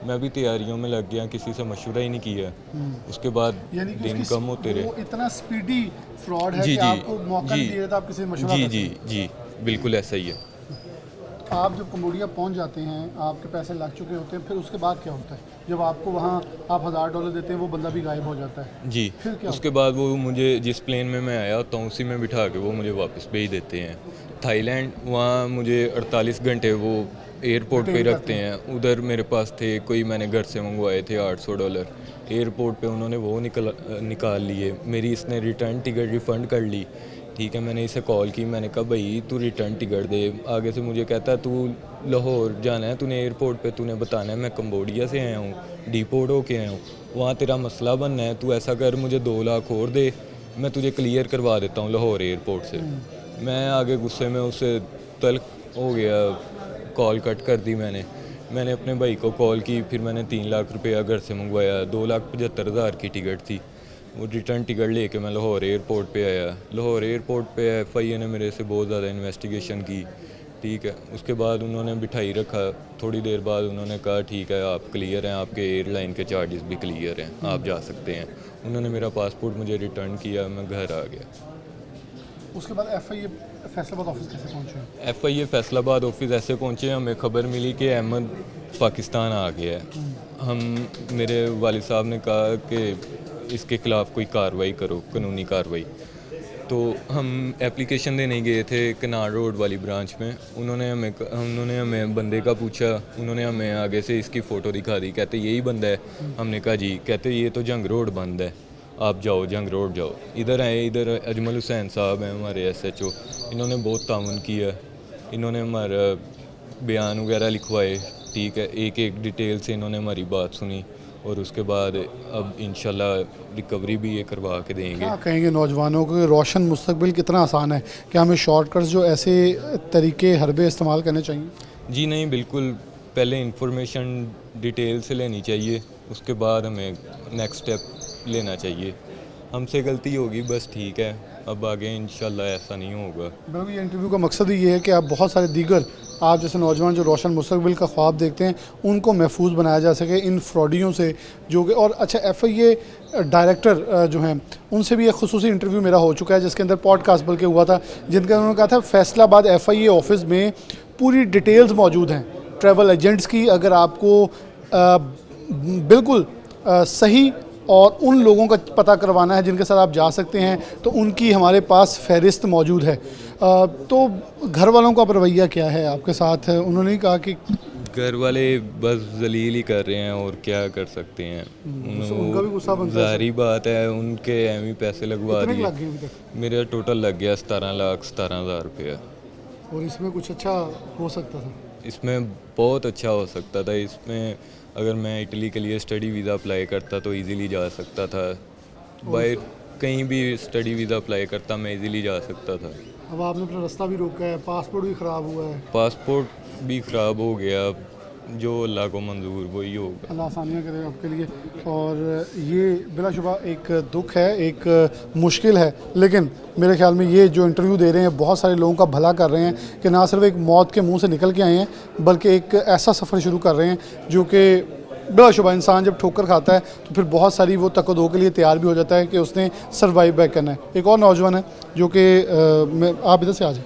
मैं भी तैयारियों में लग गया, किसी से मशवरा ही नहीं किया। उसके बाद यानी कि दिन उसकी कम होते वो रहे। इतना स्पीडी फ्रॉड है जी कि जी आपको मौका नहीं दे रहा था आप किसी से मशवरा जी कर जी सकें। जी बिल्कुल ऐसा ही है। आप जब कंबोडिया पहुंच जाते हैं, आपके पैसे लग चुके होते हैं, फिर उसके बाद क्या होता है? जब आपको वहाँ आप $1000 देते हैं, वो बंदा भी गायब हो जाता है, जी फिर क्या उसके बाद वो मुझे जिस प्लेन में मैं आया होता हूँ उसी में बिठा के वो मुझे वापस भेज देते हैं थाईलैंड। वहाँ मुझे 48 घंटे वो एयरपोर्ट पे Detain रखते हैं। उधर मेरे पास थे कोई, मैंने घर से मंगवाए थे $800, एयरपोर्ट पे उन्होंने वो निकाल लिए। मेरी इसने रिटर्न टिकट रिफ़ंड कर ली, ठीक है। मैंने इसे कॉल की, मैंने कहा भाई तू रिटर्न टिकट दे। आगे से मुझे कहता है तू लाहौर जाना है, तूने एयरपोर्ट पे तूने बताना है मैं कंबोडिया से आया हूँ, डिपोर्ट होके आया हूँ, वहाँ तेरा मसला बनना है, तू ऐसा कर मुझे 2 लाख और दे, मैं तुझे क्लियर करवा देता हूँ लाहौर एयरपोर्ट से। मैं आगे गुस्से में उसे तल्ख हो गया, कॉल कट कर दी मैंने अपने भाई को कॉल की, फिर मैंने 3 लाख रुपया घर से मंगवाया, 2,75,000 की टिकट थी। वो रिटर्न टिकट लेके मैं लाहौर एयरपोर्ट पे आया। लाहौर एयरपोर्ट पे FIA ने मेरे से बहुत ज़्यादा इन्वेस्टिगेशन की, ठीक है। उसके बाद उन्होंने बिठाई रखा, थोड़ी देर बाद उन्होंने कहा ठीक है आप क्लियर हैं, आपके एयरलाइन के चार्जेस भी क्लियर हैं, आप जा सकते हैं। उन्होंने मेरा पासपोर्ट मुझे रिटर्न किया, मैं घर आ गया। उसके बाद FIA फैसलाबाद ऑफिस कैसे पहुंचे? FIA फैसलाबाद ऑफिस ऐसे पहुंचे, हमें खबर मिली कि अहमद पाकिस्तान आ गया है। मेरे वालिद साहब ने कहा कि इसके ख़िलाफ़ कोई कार्रवाई करो, कानूनी कार्रवाई। तो हम एप्लीकेशन देने गए थे कनार रोड वाली ब्रांच में। उन्होंने हमें बंदे का पूछा, उन्होंने हमें आगे से इसकी फ़ोटो दिखा दी, कहते यही बंदा है। हमने कहा जी, कहते ये तो जंग रोड बंद है, आप जाओ जंग रोड जाओ। इधर आए, इधर अजमल हुसैन साहब हैं हमारे SHO, इन्होंने बहुत ताउन किया, इन्होंने हमारा बयान वगैरह लिखवाए, ठीक है। एक एक डिटेल से इन्होंने हमारी बात सुनी और उसके बाद अब इंशाल्लाह रिकवरी भी ये करवा के देंगे। क्या कहेंगे नौजवानों को कि रोशन मुस्तकबिल कितना आसान है? क्या हमें शॉर्टकट्स जो ऐसे तरीके हरबे इस्तेमाल करने चाहिए? जी नहीं, बिल्कुल पहले इंफॉर्मेशन डिटेल से लेनी चाहिए, उसके बाद हमें नेक्स्ट स्टेप लेना चाहिए। हमसे गलती होगी बस, ठीक है, अब आगे इंशाल्लाह ऐसा नहीं होगा। बिल्कुल, ये इंटरव्यू का मकसद ही ये है कि आप बहुत सारे दीगर आप जैसे नौजवान जो रोशन मुस्तकबिल का ख्वाब देखते हैं उनको महफूज बनाया जा सके इन फ्रॉडियों से जो कि। और अच्छा, FIA डायरेक्टर जो हैं उनसे भी एक खुसूसी इंटरव्यू मेरा हो चुका है जिसके अंदर पॉडकास्ट बल्कि हुआ था, जिनका उन्होंने कहा था फैसलाबाद FIA ऑफिस में पूरी डिटेल्स मौजूद हैं ट्रैवल एजेंट्स की। अगर आपको बिल्कुल सही और उन लोगों का पता करवाना है जिनके साथ आप जा सकते हैं, तो उनकी हमारे पास फहरिस्त मौजूद है। तो घर वालों का रवैया क्या है आपके साथ? उन्होंने कहा कि घर वाले बस जलील ही कर रहे हैं और क्या कर सकते हैं। उनका भी गुस्सा बनता है। जाहिर बात है, उनके एमी पैसे लगवा कितने दिए। लग गए अभी तक? मेरा टोटल लग गया 17,17,000 रुपया। और इसमें कुछ अच्छा हो सकता था? इसमें बहुत अच्छा हो सकता था। इसमें अगर मैं इटली के लिए स्टडी वीज़ा अप्लाई करता तो इजीली जा सकता था, बाहर कहीं भी स्टडी वीज़ा अप्लाई करता मैं इजीली जा सकता था। अब आपने अपना रास्ता भी रोका है, पासपोर्ट भी ख़राब हुआ है। पासपोर्ट भी ख़राब हो गया, जो अल्लाह को मंजूर वही होगा। अल्लाह आसानियाँ करे आपके लिए। और ये बिलाशुबा एक दुख है, एक मुश्किल है, लेकिन मेरे ख्याल में ये जो इंटरव्यू दे रहे हैं बहुत सारे लोगों का भला कर रहे हैं कि ना सिर्फ एक मौत के मुंह से निकल के आए हैं बल्कि एक ऐसा सफ़र शुरू कर रहे हैं जो कि बिलाशुबा इंसान जब ठोकर खाता है तो फिर बहुत सारी वो तकदो के लिए तैयार भी हो जाता है कि उसने सर्वाइव बैक करना है। एक और नौजवान है जो कि आप इधर से आ जाए,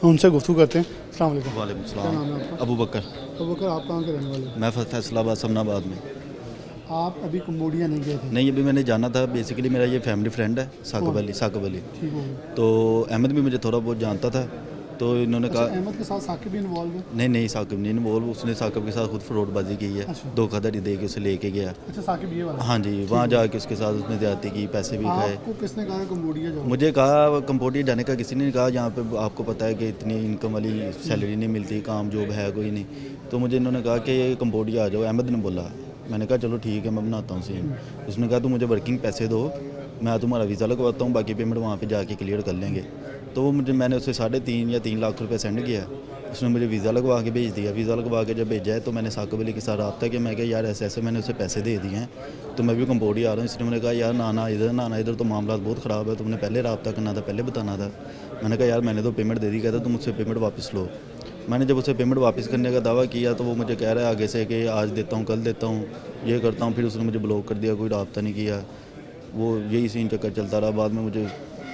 उनसे गुफ्तगू करते हैं। अस्सलाम वालेकुम। वालेकुम क्या नाम है सलाम। आपका? अबू बकर। तो बकर, आप कहाँ के रहने वाले हैं? मैं फैसलाबाद समनाबाद में। आप अभी कम्बोडिया नहीं गए थे? नहीं, अभी मैंने जाना था। बेसिकली मेरा ये फैमिली फ्रेंड है साकिब अली। ठीक हो गया। तो अहमद भी मुझे थोड़ा बहुत जानता था, तो इन्होंने अच्छा, कहा अहमद के साथ साकिब भी इन्वॉल्व है? नहीं साकिब नहीं इन्वॉल्व। उसने साकिब के साथ खुद फ्रॉडबाजी की है, अच्छा। धोखाधड़ी दे के उसे लेके गया। अच्छा, साकिब ये वाला? हाँ जी, वहाँ जाके उसके साथ उसने ज्यादती की, पैसे भी खाए। आपको किसने कहा कम्बोडिया जाओ? मुझे कहा कम्बोडिया जाने का किसी ने नहीं कहा। यहाँ पे आपको पता है कि इतनी इनकम वाली सैलरी नहीं मिलती, काम जॉब है कोई नहीं। तो मुझे इन्होंने कहा कि कम्बोडिया आ जाओ, अहमद ने बोला। मैंने कहा चलो ठीक है, मैं बनाता हूँ सीन। उसने कहा तुम मुझे वर्किंग पैसे दो, मैं तुम्हारा वीज़ा लगवाता हूँ, बाकी पेमेंट वहाँ पे जाके क्लियर कर लेंगे। तो वो मैंने उसे 3.5 या 3 लाख रुपए सेंड किया। उसने मुझे वीज़ा लगवा के भेज दिया। वीज़ा लगवा के जब भेजा है तो मैंने साकिब अली के साथ रब्ता किया। मैं कहा यार ऐसे ऐसे मैंने उसे पैसे दे दिए हैं, तो मैं भी कम्बोडिया आ रहा हूँ। इसने मैंने कहा यार ना इधर तो मामला बहुत ख़राब है, तुमने पहले रब्ता करना था, पहले बताना था। मैंने कहा यार मैंने तो पेमेंट दे दी। कहता तुम मुझसे पेमेंट वापस लो। मैंने जब उसे पेमेंट वापस करने का दावा किया तो वो मुझे कह रहा है आगे से कि आज देता हूँ, कल देता हूँ, ये करता हूँ। फिर उसने मुझे ब्लॉक कर दिया, कोई रब्ता नहीं किया। वो यही सीन चक्कर चलता रहा। बाद में मुझे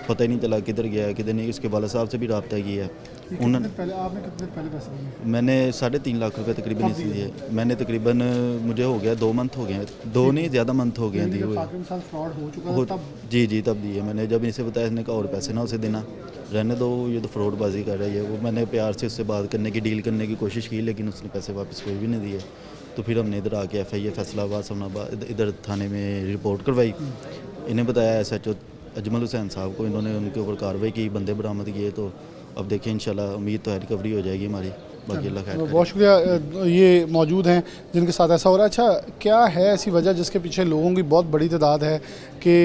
पता ही नहीं चला किधर गया है किधर नहीं। उसके वाला साहब से भी रब्ता किया है। उन्होंने आपने कितने पहले पैसे दिए? मैंने 3.5 लाख रुपए तकरीबन इसी दिए। मैंने तकरीबन मुझे हो गया 2 मंथ हो गए, 2 नहीं ज़्यादा मंथ हो गए दिए हुए। साकिब के साथ फ्रॉड हो चुका था तब? जी तब दिए मैंने। जब इसे बताया इसने कहा और पैसे ना उसे देना, रहने दो, ये तो फ्रॉडबाजी कर रही है। वो मैंने प्यार से उससे बात करने की, डील करने की कोशिश की, लेकिन उसने पैसे वापस कोई भी नहीं दिए। तो फिर हमने इधर आके FIA फैसलाबाद समनाबाद इधर थाने में रिपोर्ट करवाई। इन्हें बताया SHO अजमल हुसैन साहब को, इन्होंने उनके ऊपर कार्रवाई की, बंदे बरामद किए। तो अब देखिए इंशाल्लाह उम्मीद तो है रिकवरी हो जाएगी हमारी, बाकी अल्लाह खैर करे। बहुत शुक्रिया। ये मौजूद हैं जिनके साथ ऐसा हो रहा है। अच्छा, क्या है ऐसी वजह जिसके पीछे लोगों की बहुत बड़ी तादाद है कि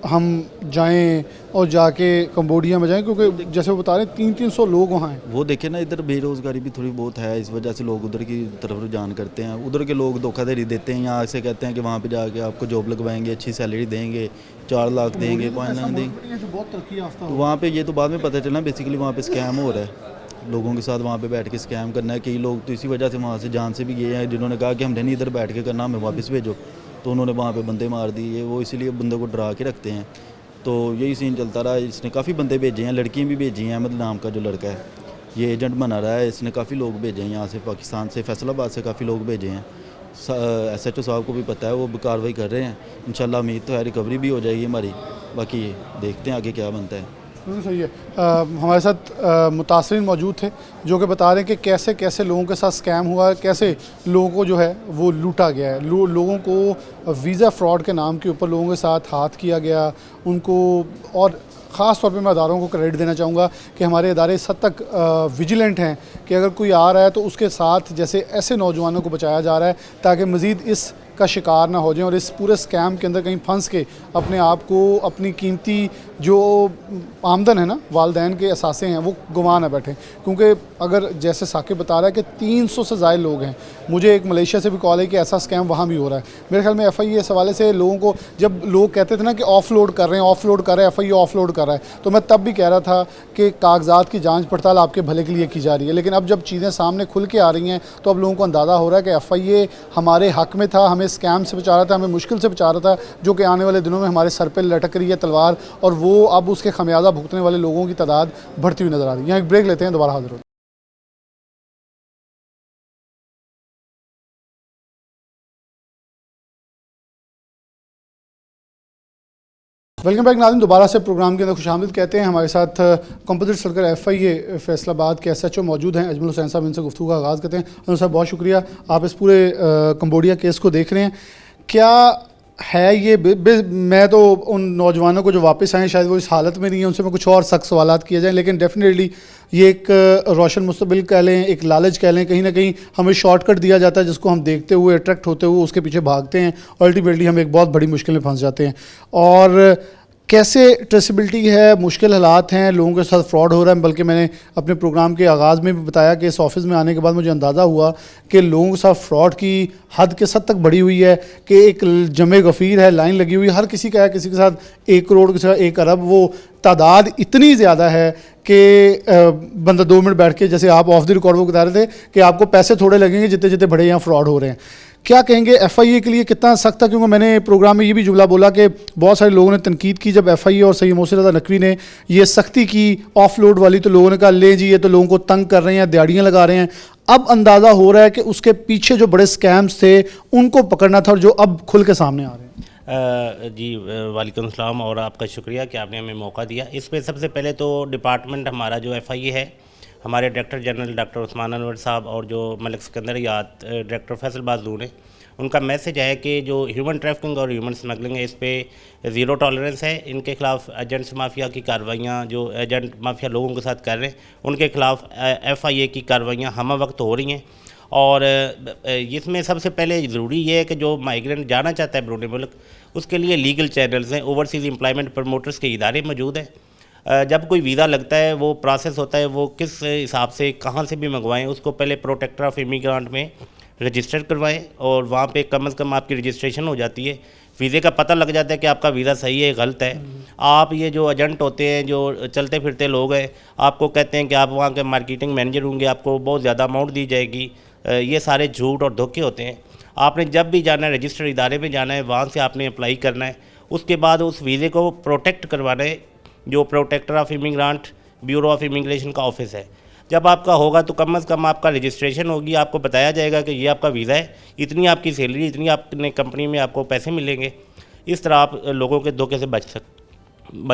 हम जाएं और जाके कम्बोडिया में जाएं? क्योंकि जैसे वो बता रहे हैं 300 लोग वहाँ हैं। वो देखे ना, इधर बेरोज़गारी भी थोड़ी बहुत है, इस वजह से लोग उधर की तरफ रुझान करते हैं। उधर के लोग धोखाधड़ी देते हैं, यहाँ से कहते हैं कि वहाँ पे जाके आपको जॉब लगवाएंगे, अच्छी सैलरी देंगे, 4 लाख देंगे, 5 लाख देंगे। बहुत तरक्की याफ्ता तो वहाँ पे ये तो बाद में पता चला बेसिकली वहाँ पे स्कैम हो रहा है। लोगों के साथ वहाँ पे बैठ के स्कैम करना है। कई लोग तो इसी वजह से वहाँ से जान से भी गए हैं, जिन्होंने कहा कि हमने नहीं इधर बैठ के करना, हमें वापस भेजो। तो उन्होंने वहाँ पे बंदे मार दिए। वो इसीलिए बंदे को डरा के रखते हैं। तो यही सीन चलता रहा। इसने काफ़ी बंदे भेजे हैं, लड़कियाँ भी भेजी हैं। अहमद नाम का जो लड़का है ये एजेंट बना रहा है। इसने काफ़ी लोग भेजे हैं यहाँ से, पाकिस्तान से, फैसलाबाद से काफ़ी लोग भेजे हैं। SHO साहब को भी पता है, वो कार्रवाई कर रहे हैं। इंशाल्लाह उम्मीद तो है रिकवरी भी हो जाएगी हमारी। बाकी देखते हैं आगे क्या बनता है। सही है। हमारे साथ मुतासरीन मौजूद थे जो कि बता रहे हैं कि कैसे कैसे लोगों के साथ स्कैम हुआ, कैसे लोगों को जो है वो लूटा गया है। लोगों को वीज़ा फ्रॉड के नाम के ऊपर लोगों के साथ हाथ किया गया उनको। और ख़ास तौर पे मैं अदारों को क्रेडिट देना चाहूँगा कि हमारे अदारे इस हद तक विजिलेंट हैं कि अगर कोई आ रहा है तो उसके साथ जैसे ऐसे नौजवानों को बचाया जा रहा है ताकि मज़ीद इस का शिकार ना हो जाएं और इस पूरे स्कैम के अंदर कहीं फंस के अपने आप को, अपनी कीमती जो आमदन है ना, वालदैन के असासे हैं, वो गंवा ना बैठें। क्योंकि अगर जैसे साकिब बता रहा है कि 300 से ज़ायद लोग हैं। मुझे एक मलेशिया से भी कॉल है कि ऐसा स्कैम वहाँ भी हो रहा है। मेरे ख्याल में FIA इस हवाले से लोगों को, जब लोग कहते थे ना कि ऑफलोड कर रहे हैं, FIA ऑफलोड कर रहा है, तो मैं तब भी कह रहा था कि कागजात की जाँच पड़ताल आपके भले के लिए की जा रही है। लेकिन अब जब चीज़ें सामने खुल के आ रही हैं तो अब लोगों को अंदाज़ा हो रहा है कि FIA हमारे हक़ में था, हमें स्कैम से बचा रहा था, हमें मुश्किल से बचा रहा था, जो कि आने वाले दिनों में हमारे सर पे लटक रही है तलवार, और वो अब उसके खमियाजा भुगतने वाले लोगों की तादाद बढ़ती हुई नज़र आ रही है। यहाँ एक ब्रेक लेते हैं, दोबारा हाजिर होते हैं। वेलकम बैक नाज़रीन, दोबारा से प्रोग्राम के अंदर खुशामदीद कहते हैं। हमारे साथ कंपोजिट सर्कल FIA फैसलाबाद के SHO मौजूद हैं, अजमल हुसैन साहब। इनसे गुफ्तगू का आगाज़ करते हैं। अजमल साहब, बहुत शुक्रिया, आप इस पूरे कम्बोडिया केस को देख रहे हैं। क्या है ये मैं तो उन नौजवानों को जो वापस आए शायद वो इस हालत में नहीं है, उनसे मैं कुछ और सख्त सवालात किए जाएँ, लेकिन डेफिनेटली ये एक रोशन मुस्तकबिल कह लें, एक लालच कह लें, कहीं ना कहीं हमें शॉर्टकट दिया जाता है जिसको हम देखते हुए, अट्रैक्ट होते हुए उसके पीछे भागते हैं, अल्टीमेटली हम एक बहुत बड़ी मुश्किल में फंस जाते हैं। और कैसे ट्रेसिबिलिटी है, मुश्किल हालात हैं, लोगों के साथ फ्रॉड हो रहा है। बल्कि मैंने अपने प्रोग्राम के आगाज़ में भी बताया कि इस ऑफिस में आने के बाद मुझे अंदाज़ा हुआ कि लोगों के साथ फ्रॉड की हद किस हद तक बढ़ी हुई है कि एक जमे गफ़ीर है, लाइन लगी हुई है, हर किसी का है, किसी के साथ 1 करोड़, किसी का 1 अरब। वो तादाद इतनी ज़्यादा है कि बंदा 2 मिनट बैठ के, जैसे आप ऑफ द रिकॉर्ड वो बता रहे थे कि आपको पैसे थोड़े लगेंगे जितने जितने बड़े यहाँ फ्रॉड हो रहे हैं। क्या कहेंगे FIA के लिए कितना सख्त था? क्योंकि मैंने प्रोग्राम में ये भी जुमला बोला कि बहुत सारे लोगों ने तनकीद की जब FIA और सैयद मोहसिन रज़ा नकवी ने ये सख्ती की ऑफलोड वाली, तो लोगों ने कहा ले जी ये तो लोगों को तंग कर रहे हैं, दिहाड़ियाँ लगा रहे हैं। अब अंदाज़ा हो रहा है कि उसके पीछे जो बड़े स्कैम्स थे उनको पकड़ना था और जो अब खुल के सामने आ रहे हैं। जी वालेकुम सलाम और आपका शुक्रिया कि आपने हमें मौका दिया। इस पे सबसे पहले तो डिपार्टमेंट हमारा जो FIA है, हमारे director general doctor Usman Anwar साहब और जो मलिक सिकंदर याद डायरेक्टर फैसल बाजून है, उनका मैसेज है कि जो ह्यूमन ट्रैफिकिंग और ह्यूमन स्मगलिंग है इस पर ज़ीरो टॉलरेंस है। इनके खिलाफ एजेंट्स माफिया की कार्रवाइयाँ, जो एजेंट माफिया लोगों के साथ कर रहे हैं, उनके खिलाफ FIA की कार्रवाइयाँ हम वक्त हो रही हैं। और इसमें सबसे पहले ज़रूरी ये है कि जो माइग्रेंट जाना चाहता है बैरून मुल्क, उसके लिए लीगल चैनल्स हैं, ओवरसीज़ एम्प्लॉयमेंट प्रमोटर्स के इदारे मौजूद हैं। जब कोई वीज़ा लगता है, वो प्रोसेस होता है, वो किस हिसाब से कहाँ से भी मंगवाएं, उसको पहले प्रोटेक्टर ऑफ इमिग्रेंट में रजिस्टर करवाएं और वहाँ पे कम से कम आपकी रजिस्ट्रेशन हो जाती है। वीज़े का पता लग जाता है कि आपका वीज़ा सही है गलत है। आप ये जो एजेंट होते हैं, जो चलते फिरते लोग हैं, आपको कहते हैं कि आप वहाँ के मार्केटिंग मैनेजर होंगे, आपको बहुत ज़्यादा अमाउंट दी जाएगी। ये सारे झूठ और धोखे होते हैं। आपने जब भी जाना है रजिस्टर इदारे में जाना है, वहाँ से आपने अप्लाई करना है। उसके बाद उस वीज़े को प्रोटेक्ट करवाना है, जो protector of immigrant bureau of immigration का ऑफिस है। जब आपका होगा तो कम से कम आपका रजिस्ट्रेशन होगी, आपको बताया जाएगा कि ये आपका वीज़ा है, इतनी आपकी सैलरी, इतनी आपने कंपनी में आपको पैसे मिलेंगे। इस तरह आप लोगों के धोखे से बच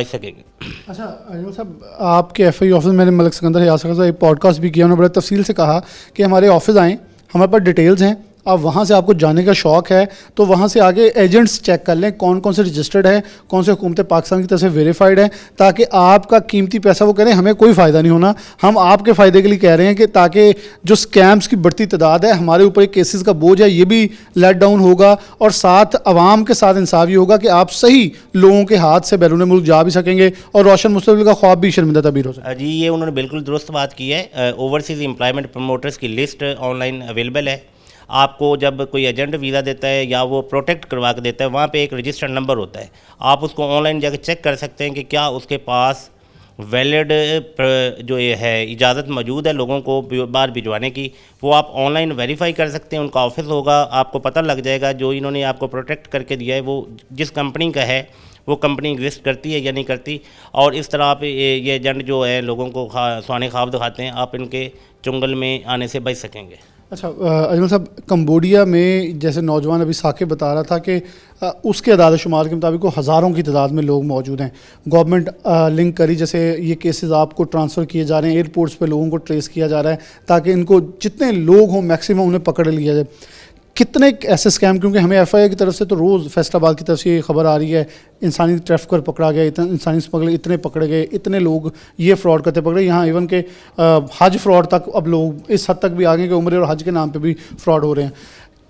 सकेंगे। अच्छा अजमल साहब, आपके FIA ऑफिस में मैंने मलिक सिकंदर याद साहब एक पॉडकास्ट भी किया, उन्होंने बड़े तफसील से कहा कि हमारे ऑफिस आएँ, हमारे पास डिटेल्स हैं, आप वहाँ से आपको जाने का शौक़ है तो वहाँ से आगे एजेंट्स चेक कर लें कौन कौन से रजिस्टर्ड है, कौन से हुकूमत पाकिस्तान की तरफ से वेरीफाइड है, ताकि आपका कीमती पैसा, वो कह रहे हैं हमें कोई फ़ायदा नहीं होना, हम आपके फ़ायदे के लिए कह रहे हैं कि ताकि जो स्कैम्स की बढ़ती तादाद है, हमारे ऊपर एक केसेस का बोझ है, ये भी लेट डाउन होगा और साथ आवाम के साथ इंसाफ ये होगा कि आप सही लोगों के हाथ से बैरून मुल्क जा भी सकेंगे और रोशन मुस्तकबिल का ख्वाब भी शर्मिंदा तबीर हो सके। जी, ये उन्होंने बिल्कुल दुरुस्त बात की है। ओवरसीज़ एम्प्लॉयमेंट प्रमोटर्स की लिस्ट ऑनलाइन अवेलेबल है। आपको जब कोई एजेंट वीज़ा देता है या वो प्रोटेक्ट करवा के देता है, वहाँ पे एक रजिस्टर्ड नंबर होता है, आप उसको ऑनलाइन जाकर चेक कर सकते हैं कि क्या उसके पास वैलिड जो ये है इजाज़त मौजूद है लोगों को बाहर भिजवाने की। वो आप ऑनलाइन वेरीफाई कर सकते हैं, उनका ऑफिस होगा, आपको पता लग जाएगा जो इन्होंने आपको प्रोटेक्ट करके दिया है वो जिस कंपनी का है, वो कंपनी एग्जिस्ट करती है या नहीं करती। और इस तरह आप ये एजेंट जो है लोगों को सुहाने ख्वाब दिखाते हैं, आप इनके चुंगल में आने से बच सकेंगे। अच्छा अजमल साहब, कंबोडिया में जैसे नौजवान अभी साकिब बता रहा था कि उसके अदाद शुमार के मुताबिक वो हज़ारों की तादाद में लोग मौजूद हैं। गवर्नमेंट लिंक करी, जैसे ये केसेस आपको ट्रांसफ़र किए जा रहे हैं, एयरपोर्ट्स पे लोगों को ट्रेस किया जा रहा है ताकि इनको जितने लोग हों मैक्सिमम उन्हें पकड़ लिया जाए। कितने ऐसे स्कैम, क्योंकि हमें FIA की तरफ से तो रोज़ फैसलाबाद की तरफ से ये खबर आ रही है, इंसानी ट्रैफिकर पकड़ा गया, इतना इंसानी स्मगलर इतने पकड़े गए, इतने लोग ये फ्रॉड करते पकड़े, यहाँ इवन के हज फ्रॉड तक अब लोग इस हद तक भी आगे कि उम्र और हज के नाम पे भी फ्रॉड हो रहे हैं।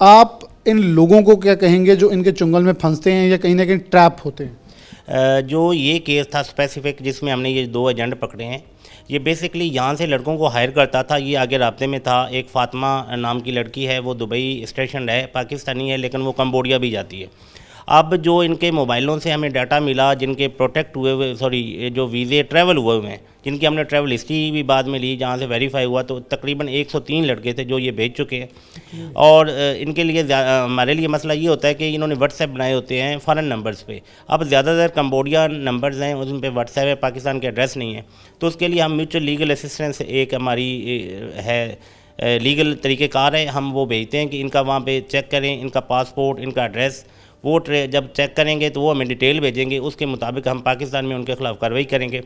आप इन लोगों को क्या कहेंगे जो इनके चुंगल में फंसते हैं या कहीं ना कहीं ट्रैप होते हैं? जो ये केस था स्पेसिफिक जिसमें हमने ये 2 एजेंट पकड़े हैं, ये बेसिकली यहाँ से लड़कों को हायर करता था। ये आगे राब्ते में था, एक फ़ातिमा नाम की लड़की है, वो दुबई स्टेशन है, पाकिस्तानी है, लेकिन वो कंबोडिया भी जाती है। अब जो इनके मोबाइलों से हमें डाटा मिला, जिनके प्रोटेक्ट हुए जो वीज़े ट्रैवल हुए हुए हैं, जिनकी हमने ट्रैवल हिस्ट्री भी बाद में ली, जहाँ से वेरीफाई हुआ, तो तकरीबन 103 लड़के थे जो ये भेज चुके हैं। और इनके लिए हमारे लिए मसला ये होता है कि इन्होंने व्हाट्सएप बनाए होते हैं फ़ॉरेन नंबर्स पे। अब ज़्यादातर कंबोडिया नंबर्स हैं, उन पे व्हाट्सएप है, पाकिस्तान के एड्रेस नहीं है। तो उसके लिए हम म्यूचुअल लीगल असिस्टेंस एक हमारी है लीगल तरीक़ेकार है, हम वो भेजते हैं कि इनका वहाँ पे चेक करें, इनका पासपोर्ट, इनका एड्रेस, वो जब चेक करेंगे तो वो हमें डिटेल भेजेंगे, उसके मुताबिक हम पाकिस्तान में उनके खिलाफ कार्रवाई करेंगे।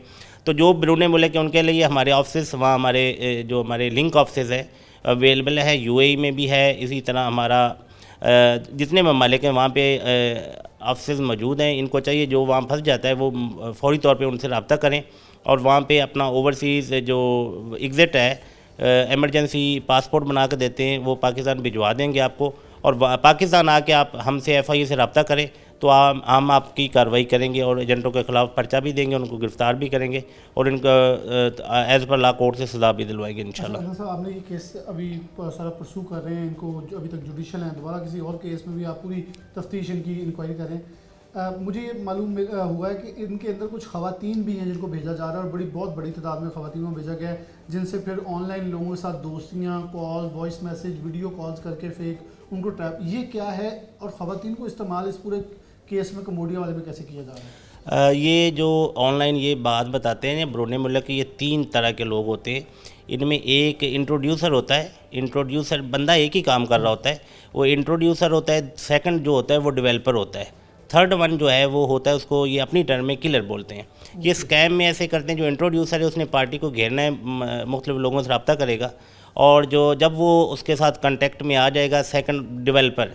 तो जो बैरून मुल्क के उनके लिए हमारे ऑफिस, वहाँ हमारे लिंक ऑफिस है अवेलेबल है, UAE में भी है, इसी तरह हमारा जितने ममालिक हैं वहाँ पे ऑफिस मौजूद हैं। इनको चाहिए जो वहाँ फंस जाता है वो फौरी तौर पे उनसे रब्ता करें और वहाँ पे अपना ओवरसीज़ जो एग्ज़िट है एमरजेंसी पासपोर्ट बना के देते हैं, वो पाकिस्तान भिजवा देंगे आपको। और पाकिस्तान आके आप हमसे FIA से रब्ता करें तो हम आपकी कार्रवाई करेंगे और एजेंटों के खिलाफ पर्चा भी देंगे, उनको गिरफ्तार भी करेंगे और इनका एज़ पर लॉ कोर्ट से सज़ा भी दिलवाएंगे इंशाल्लाह। अच्छा, साहब आपने ये केस अभी सारा परसू कर रहे हैं, इनको जो अभी तक जुडिशल हैं, दोबारा किसी और केस में भी आप पूरी तफ्तीश इनकी इंक्वायरी करें। मुझे ये मालूम हुआ है कि इनके अंदर कुछ ख़वातीन भी हैं जिनको भेजा जा रहा है और बहुत बड़ी तादाद में ख़वातीनों को भेजा गया है, जिनसे फिर ऑनलाइन लोगों के साथ दोस्तियाँ, call, voice message, video calls करके फेक उनको ट्रैप, ये क्या है और ख़वातीन को इस्तेमाल इस पूरे केस में कम्बोडिया वाले में कैसे किया जा रहा है? ये जो ऑनलाइन ये बात बताते हैं ब्रोने मुल्क के, ये 3 तरह के लोग होते हैं। इनमें एक इंट्रोड्यूसर होता है, इंट्रोड्यूसर बंदा एक ही काम कर रहा होता है, वो इंट्रोड्यूसर होता है। सेकंड जो होता है वो डेवलपर होता है। थर्ड वन जो है वो होता है, उसको ये अपनी टर्म में किलर बोलते हैं। ये स्कैम में ऐसे करते हैं, जो इंट्रोड्यूसर है उसने पार्टी को घेरना है, मुख्तलिफ लोगों से रब्ता करेगा और जब वो उसके साथ कांटेक्ट में आ जाएगा, सेकंड डेवलपर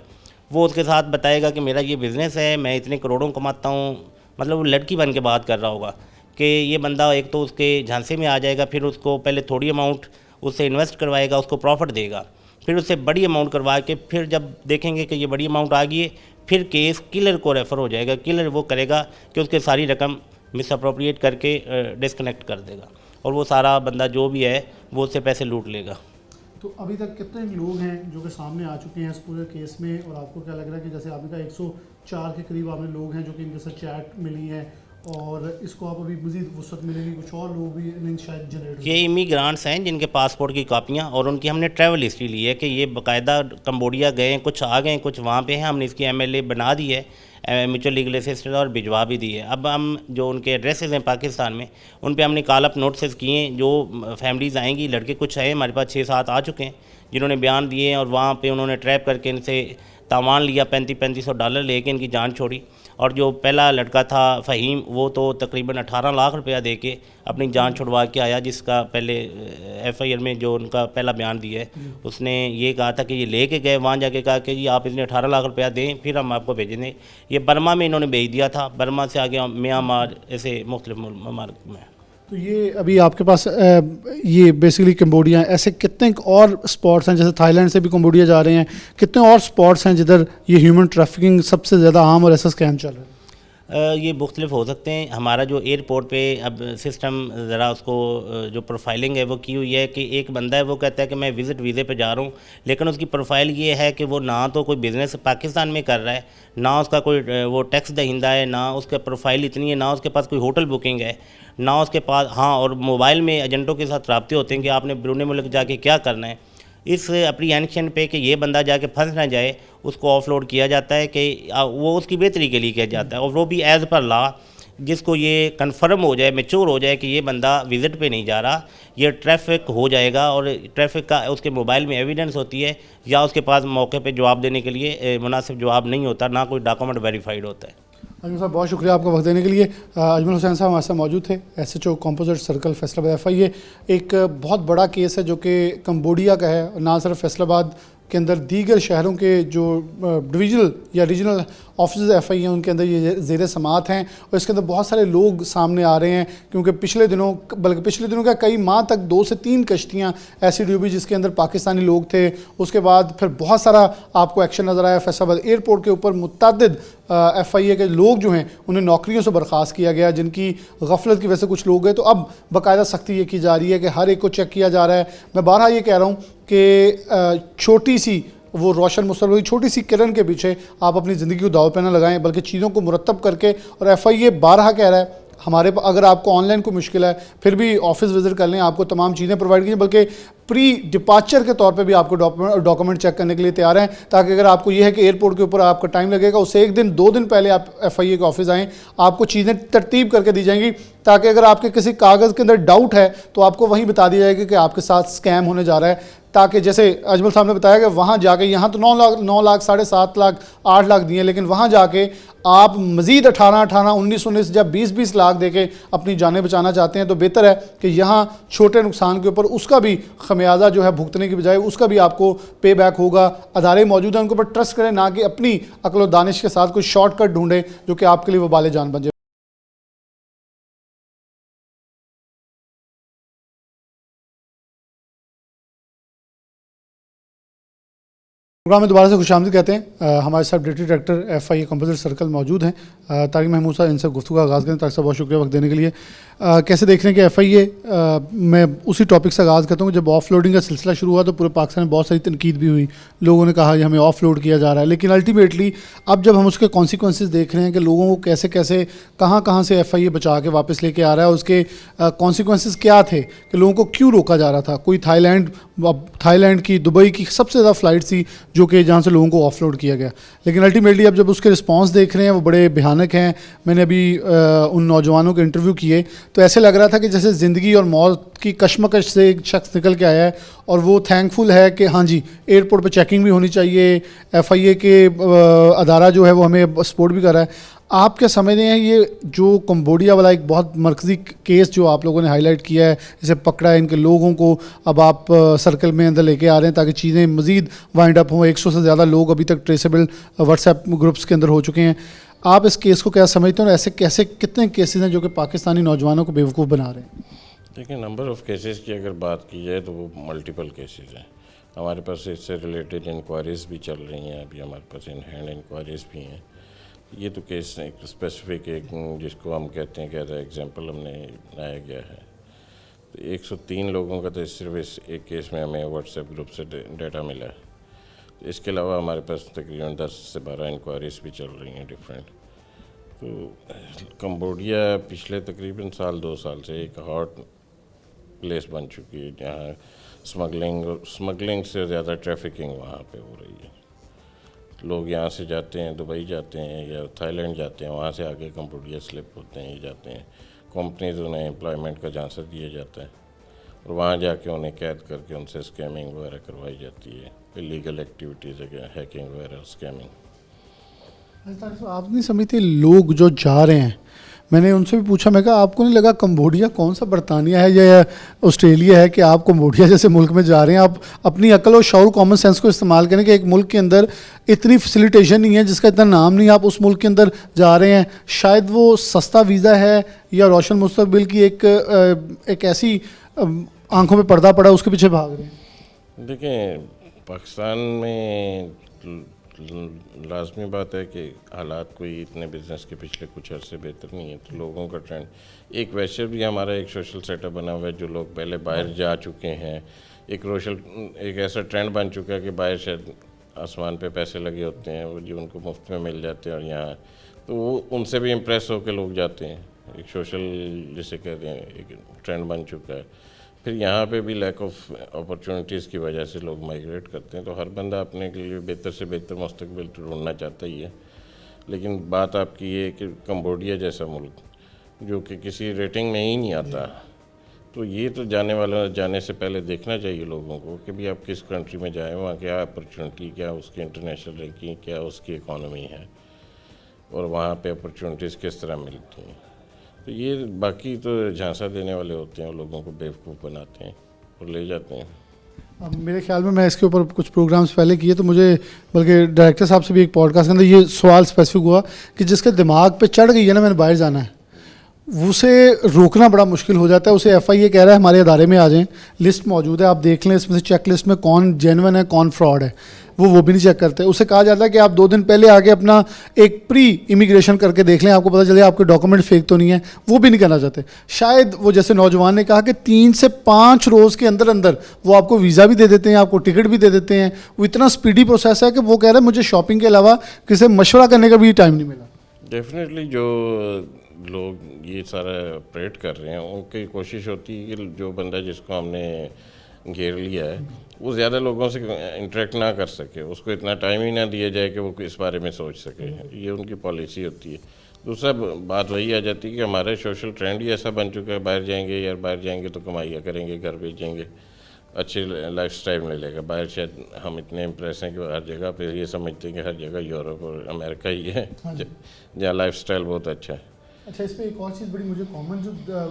वो उसके साथ बताएगा कि मेरा ये बिज़नेस है, मैं इतने करोड़ों कमाता हूँ, मतलब वो लड़की बन के बात कर रहा होगा कि ये बंदा एक तो उसके झांसे में आ जाएगा, फिर उसको पहले थोड़ी अमाउंट उससे इन्वेस्ट करवाएगा, उसको प्रॉफिट देगा, फिर उससे बड़ी अमाउंट करवा के फिर जब देखेंगे कि ये बड़ी अमाउंट आ गई है, फिर केस किलर को रेफ़र हो जाएगा। किलर वो करेगा कि उसके सारी रकम मिस अप्रोप्रिएट करके डिस्कनेक्ट कर देगा और वो सारा बंदा जो भी है वो उससे पैसे लूट लेगा। तो अभी तक कितने लोग हैं जो कि सामने आ चुके हैं इस पूरे केस में, और आपको क्या लग रहा है कि जैसे आपने कहा 104 के करीब आपने लोग हैं जो कि इनके साथ चैट मिली है, और इसको आप अभी मज़ीद वसअत मिलेगी, कुछ और लोग भी इन्हें शायद जनरेट ये इमिग्रांट्स हैं जिनके पासपोर्ट की कापियाँ और उनकी हमने ट्रैवल हिस्ट्री ली है कि ये बाकायदा कम्बोडिया गए हैं, कुछ आ गए हैं, कुछ वहाँ पे हैं। हमने इसकी एमएलए बना दी है, म्यूचुअल लीगल असिस्टेंस, और भिजवा भी दी है। अब हम जो उनके एड्रेसेस हैं पाकिस्तान में, उन पे हमने कॉल अप नोटिस किए हैं। जो फैमिलीज़ आएंगी, लड़के कुछ हैं हमारे पास 6-7 आ चुके हैं जिन्होंने बयान दिए हैं और वहाँ पे उन्होंने ट्रैप करके इनसे तावान लिया, $3500 लेके इनकी जान छोड़ी। और जो पहला लड़का था फ़हीम, वो तो तकरीबन 18 लाख रुपया दे के अपनी जान छुड़वा के आया, जिसका पहले एफआईआर में जो उनका पहला बयान दिया है, उसने ये कहा था कि ये लेके गए, वहाँ जाके कहा कि जी आप इसने 18 लाख रुपया दें फिर हम आपको भेजेंगे। ये बर्मा में इन्होंने भेज दिया था, बर्मा से आगे म्यांमार, ऐसे मुख्तलिफ ममालिक में। तो ये अभी आपके पास ये बेसिकली कम्बोडिया, ऐसे कितने और स्पॉट्स हैं, जैसे थाईलैंड से भी कम्बोडिया जा रहे हैं, कितने और स्पॉट्स हैं जिधर ये ह्यूमन ट्रैफिकिंग सबसे ज़्यादा आम और ऐसा स्कैम चल रहा है? ये मुख्तलिफ हो सकते हैं। हमारा जो एयरपोर्ट पे अब सिस्टम ज़रा उसको जो प्रोफाइलिंग है वो की हुई है कि एक बंदा है वो कहता है कि मैं विज़िट वीज़े पे जा रहा हूँ, लेकिन उसकी प्रोफाइल ये है कि वो ना तो कोई बिज़नेस पाकिस्तान में कर रहा है, ना उसका कोई वो टैक्स दहिंदा है, ना उसका प्रोफाइल इतनी है, ना उसके पास कोई होटल बुकिंग है, ना उसके पास, हाँ, और मोबाइल में एजेंटों के साथ रब्ते होते हैं कि आपने ब्रूने मुल्क जाके क्या करना है। इस अप्रीहेंशन पे कि ये बंदा जाके फंस ना जाए, उसको ऑफलोड किया जाता है कि वो उसकी बेहतरी के लिए किया जाता है, और वो भी एज़ पर लॉ, जिसको ये कंफर्म हो जाए, मैच्योर हो जाए कि ये बंदा विज़िट पे नहीं जा रहा, ये ट्रैफिक हो जाएगा, और ट्रैफिक का उसके मोबाइल में एविडेंस होती है, या उसके पास मौके पे जवाब देने के लिए मुनासिब जवाब नहीं होता, ना कोई डॉक्यूमेंट वेरीफाइड होता है। अजमल साहब, बहुत शुक्रिया आपका वक्त देने के लिए। अजमल हुसैन साहब हमारे साथ मौजूद थे, SHO composite circle Faisalabad FIA. एक बहुत बड़ा केस है जो कि कम्बोडिया का है, ना सिर्फ फैसलाबाद के अंदर दीगर शहरों के जो डिविजनल या रीजनल ऑफिस एफआई हैं उनके अंदर ये ज़ेर समात हैं, और इसके अंदर बहुत सारे लोग सामने आ रहे हैं, क्योंकि पिछले दिनों, बल्कि पिछले दिनों क्या कई माह तक 2 से 3 कश्तियाँ ऐसी डूबी जिसके अंदर पाकिस्तानी लोग थे। उसके बाद फिर बहुत सारा आपको एक्शन नज़र आया। फैसलाबाद एयरपोर्ट के ऊपर मुतअद्दिद एफआईए के लोग जो हैं उन्हें नौकरियों से बर्खास्त किया गया, जिनकी गफलत की वजह से कुछ लोग गए। तो अब बाकायदा सख्ती ये की जा रही है कि हर एक को चेक किया जा रहा है। मैं बारहा ये कह रहा हूँ कि छोटी सी वो रोशन मुस्तकबिल, छोटी सी किरण के पीछे आप अपनी ज़िंदगी को दाव पे ना लगाएं, बल्कि चीज़ों को मुरतब करके, और एफआईए बारहा कह रहा है हमारे, अगर आपको ऑनलाइन कोई मुश्किल है फिर भी ऑफिस विज़िट कर लें, आपको तमाम चीज़ें प्रोवाइड की, बल्कि प्री डिपार्चर के तौर पे भी आपको डॉक्यूमेंट चेक करने के लिए तैयार हैं, ताकि अगर आपको ये है कि एयरपोर्ट के ऊपर आपका टाइम लगेगा, उससे 1 दिन 2 दिन पहले आप एफआईए के ऑफिस आएँ, आपको चीज़ें तरतीब करके दी जाएंगी, ताकि अगर आपके किसी कागज़ के अंदर डाउट है तो आपको वहीं बता दिया जाएगा कि आपके साथ स्कैम होने जा रहा है, ताकि जैसे अजमल साहब ने बताया कि वहाँ जाके, यहाँ तो 9 लाख 7.5 लाख 8 लाख दिए, लेकिन वहाँ जाके आप मज़ीद 18 19 या 20 लाख देके अपनी जानें बचाना चाहते हैं, तो बेहतर है कि यहाँ छोटे नुकसान के ऊपर उसका भी खमियाजा जो है भुगतने की बजाय उसका भी आपको पे बैक होगा। अदारे मौजूद हैं, उनके ऊपर ट्रस्ट करें, ना कि अपनी अक्ल व दानिश के साथ कोई शॉर्टकट ढूंढें जो कि आपके लिए वबाल जान बन जाए। प्रोग्राम में दोबारा से खुशामदीद कहते हैं। हमारे साथ deputy director FIA composite circle मौजूद हैं। तारिक महमूद साहब, इनसे गुफ्तगू का आगाज़ करें। तारिक साहब, बहुत शुक्रिया वक्त देने के लिए। कैसे देख रहे हैं कि FIA मैं उसी टॉपिक से आगाज़ करता हूँ। जब ऑफ लोडिंग का सिलसिला शुरू हुआ तो पूरे पाकिस्तान में बहुत सारी तनकीद भी हुई, लोगों ने कहा कि हमें ऑफ लोड किया जा रहा है, लेकिन अल्टीमेटली अब जब हम उसके कॉन्सिक्वेंसेस देख रहे हैं कि लोगों को कैसे कैसे कहाँ से FIA बचा के वापस लेके आ रहा है, उसके कॉन्सिक्वेंसेस क्या थे कि लोगों को क्यों रोका जा रहा था। कोई थाईलैंड की, दुबई की सबसे ज़्यादा फ़्लाइट थी जो कि जहाँ से लोगों को ऑफलोड किया गया, लेकिन अल्टीमेटली अब जब उसके रिस्पांस देख रहे हैं वो बड़े भयानक हैं। मैंने अभी उन नौजवानों के इंटरव्यू किए तो ऐसे लग रहा था कि जैसे ज़िंदगी और मौत की कशमकश से एक शख्स निकल के आया है और वो थैंकफुल है कि हाँ जी, एयरपोर्ट पे चेकिंग भी होनी चाहिए, FIA के अदारा जो है वो हमें सपोर्ट भी कर रहा है। आप क्या समझ रहे हैं, ये जो कंबोडिया वाला एक बहुत मरकज़ी केस जो आप लोगों ने हाईलाइट किया है, जैसे पकड़ा है इनके लोगों को, अब आप सर्कल में अंदर लेके आ रहे हैं ताकि चीज़ें मज़ीद वाइंड अप हों। 100 से ज़्यादा लोग अभी तक ट्रेसेबल व्हाट्सएप ग्रुप्स के अंदर हो चुके हैं। आप इस केस को क्या समझते हैं और ऐसे कैसे कितने केसेस हैं जो कि पाकिस्तानी नौजवानों को बेवकूफ़ बना रहे हैं? देखिए, नंबर ऑफ़ केसेस की अगर बात की जाए तो वो मल्टीपल केसेस हैं। हमारे पास इससे रिलेटेड इंक्वायरीज़ भी चल रही हैं, अभी हमारे पास इन हैंड इंक्वायरीज़ भी हैं। ये तो केस एक स्पेसिफिक एक जिसको हम कहते हैं एज एग्जांपल हमने लाया गया है। तो 103 लोगों का तो सिर्फ इस एक केस में हमें व्हाट्सएप ग्रुप से डेटा मिला है। तो इसके अलावा हमारे पास तकरीबन 10 से 12 इंक्वायरीज़ भी चल रही हैं डिफरेंट। तो कंबोडिया पिछले तकरीबन साल 2 साल से एक हॉट प्लेस बन चुकी है जहाँ स्मगलिंग से ज़्यादा ट्रैफिकिंग वहाँ पे हो रही है। लोग यहाँ से जाते हैं, दुबई जाते हैं या थाईलैंड जाते हैं, वहाँ से आगे कंबोडिया स्लिप होते हैं, ये जाते हैं। कंपनीज उन्हें एम्प्लॉयमेंट का झांसा दिया जाता है और वहाँ जाके उन्हें कैद करके उनसे स्कैमिंग वगैरह करवाई जाती है, इलीगल एक्टिविटीज़ है, हैकिंग वगैरह, स्कैमिंग। आप नहीं समझते लोग जो जा रहे हैं, मैंने उनसे भी पूछा, मैं कहा आपको नहीं लगा कंबोडिया कौन सा बरतानिया है या ऑस्ट्रेलिया है कि आप कंबोडिया जैसे मुल्क में जा रहे हैं? आप अपनी अकल और शऊर, कॉमन सेंस को इस्तेमाल करें कि एक मुल्क के अंदर इतनी फैसिलिटेशन नहीं है, जिसका इतना नाम नहीं, आप उस मुल्क के अंदर जा रहे हैं। शायद वो सस्ता वीज़ा है या रोशन मुस्तकबिल की एक ऐसी आंखों में पर्दा पड़ा, उसके पीछे भाग रहे हैं। देखें, पाकिस्तान में लाजमी बात है कि हालात कोई इतने बिजनेस के पिछले कुछ अर्से बेहतर नहीं है, तो लोगों का ट्रेंड एक वैसे भी हमारा एक सोशल सेटअप बना हुआ है। जो लोग पहले बाहर जा चुके हैं, एक ऐसा ट्रेंड बन चुका है कि बाहर शायद आसमान पे पैसे लगे होते हैं वो जो उनको मुफ्त में मिल जाते हैं और यहाँ तो वो उनसे भी इम्प्रेस होकर लोग जाते हैं। एक सोशल जिसे कहते हैं एक ट्रेंड बन चुका है। फिर यहाँ पे भी लैक ऑफ अपॉर्चुनिटीज़ की वजह से लोग माइग्रेट करते हैं। तो हर बंदा अपने के लिए बेहतर से बेहतर मुस्तकबिल ढूंढना चाहता ही है। लेकिन बात आपकी ये कि कंबोडिया जैसा मुल्क जो कि किसी रेटिंग में ही नहीं आता, तो ये तो जाने से पहले देखना चाहिए लोगों को कि भी आप किस कंट्री में जाएँ, वहाँ क्या अपॉर्चुनिटी, क्या उसकी इंटरनेशनल रैंकिंग, क्या उसकी इकॉनमी है और वहाँ पे अपॉर्चुनिटीज़ किस तरह मिलती हैं। तो ये बाकी तो झांसा देने वाले होते हैं और लोगों को बेवकूफ़ बनाते हैं और ले जाते हैं। अब मेरे ख्याल में मैं इसके ऊपर कुछ प्रोग्राम्स पहले किए तो मुझे बल्कि डायरेक्टर साहब से भी एक पॉडकास्ट के अंदर ये सवाल स्पेसिफिक हुआ कि जिसके दिमाग पे चढ़ गई है ना मैंने बाहर जाना है, उसे रोकना बड़ा मुश्किल हो जाता है। उसे FIA कह रहा है हमारे अदारे में आ जाएं, लिस्ट मौजूद है, आप देख लें, इसमें से चेक लिस्ट में कौन जेन्युइन है कौन फ्रॉड है, वो भी नहीं चेक करते। उसे कहा जाता है कि आप 2 दिन पहले आके अपना एक प्री इमिग्रेशन करके देख लें, आपको पता चले आपके डॉक्यूमेंट फेक तो नहीं है, वो भी नहीं करना चाहते। शायद वो जैसे नौजवान ने कहा कि 3 से 5 रोज़ के अंदर अंदर वो आपको वीज़ा भी दे देते हैं, आपको टिकट भी दे देते हैं। वो इतना स्पीडी प्रोसेस है कि वो कह रहे हैं मुझे शॉपिंग के अलावा किसी मशवरा करने का भी टाइम नहीं मिला। डेफिनेटली जो लोग ये सारा ऑपरेट कर रहे हैं उनकी कोशिश होती है कि जो बंदा जिसको हमने घेर लिया है वो ज़्यादा लोगों से इंटरेक्ट ना कर सके, उसको इतना टाइम ही ना दिया जाए कि वो इस बारे में सोच सके। ये उनकी पॉलिसी होती है। दूसरा बात वही आ जाती है कि हमारे सोशल ट्रेंड ही ऐसा बन चुका है, बाहर जाएंगे तो कमाइयाँ करेंगे, घर भेजेंगे, अच्छे लाइफस्टाइल मिलेगा। बाहर शायद हम इतने इम्प्रेस हैं कि हर जगह पे ये समझते हैं कि हर जगह यूरोप और अमेरिका ही है जहाँ लाइफस्टाइल बहुत अच्छा है। अच्छा, इस पर एक और चीज़ बड़ी मुझे कॉमन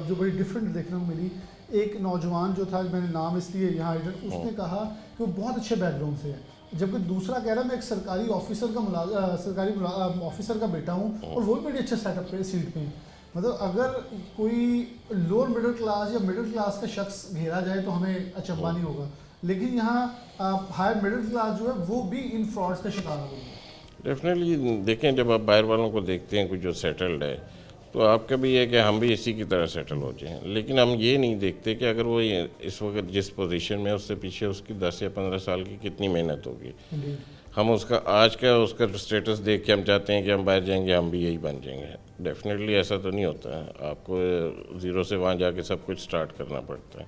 जो बड़ी डिफरेंट देखने को मिली, एक नौजवान जो था, मैंने नाम इसलिए यहाँ उसने कहा कि वो बहुत अच्छे बैकग्राउंड से है, जबकि दूसरा कह रहा है मैं एक सरकारी ऑफिसर का बेटा हूँ और वो भी बड़ी अच्छे सेटअप पे सीट पे हैं। मतलब अगर कोई लोअर मिडिल क्लास या मिडिल क्लास का शख्स घेरा जाए तो हमें अचंभा नहीं होगा, लेकिन यहाँ हायर मिडिल क्लास जो है वो भी इन फ्रॉड्स का शिकार हो रही है। डेफिनेटली देखें, जब आप बाहर वालों को देखते हैं कुछ जो सेटल्ड है, तो आपका भी है कि हम भी इसी की तरह सेटल हो जाएं, लेकिन हम ये नहीं देखते कि अगर वो इस वक्त जिस पोजीशन में उससे पीछे उसकी 10 या 15 साल की कितनी मेहनत होगी। हम उसका आज का उसका स्टेटस देख के हम चाहते हैं कि हम बाहर जाएंगे हम भी यही बन जाएंगे। डेफिनेटली ऐसा तो नहीं होता है, आपको ज़ीरो से वहाँ जाके सब कुछ स्टार्ट करना पड़ता है,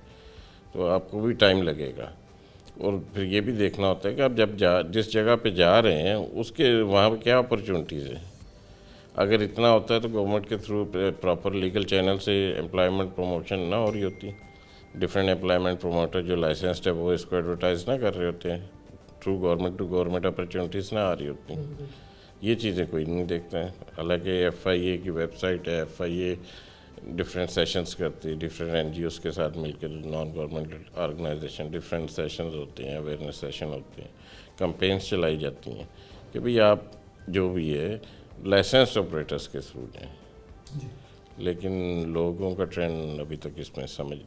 तो आपको भी टाइम लगेगा। और फिर ये भी देखना होता है कि आप जब जिस जगह पे जा रहे हैं उसके वहाँ पे क्या अपॉर्चुनिटीज़ है। अगर इतना होता है तो गवर्नमेंट के थ्रू प्रॉपर लीगल चैनल से एम्प्लॉयमेंट प्रमोशन ना हो रही होती। डिफरेंट एम्प्लॉयमेंट प्रमोटर जो लाइसेंस्ड है वो इसको एडवर्टाइज ना कर रहे होते हैं, through government to government opportunities ना आ रही होती। ये चीज़ें कोई नहीं देखता है। हालांकि FIA की वेबसाइट है, FIA डिफरेंट सेशंस करती है, डिफरेंट NGOs के साथ मिलकर, non government organisation, different sessions होते हैं, अवेयरनेस सेशन होते हैं, कैंपेन्स चलाई जाती हैं कि भाई आप जो भी है लाइसेंस ऑपरेटर्स के थ्रू जाएँ। लेकिन लोगों का ट्रेंड अभी तक इसमें समझ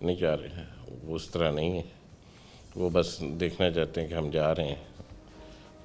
नहीं जा रहे हैं, वो उस तरह नहीं है। वो बस देखना चाहते हैं कि हम जा रहे हैं,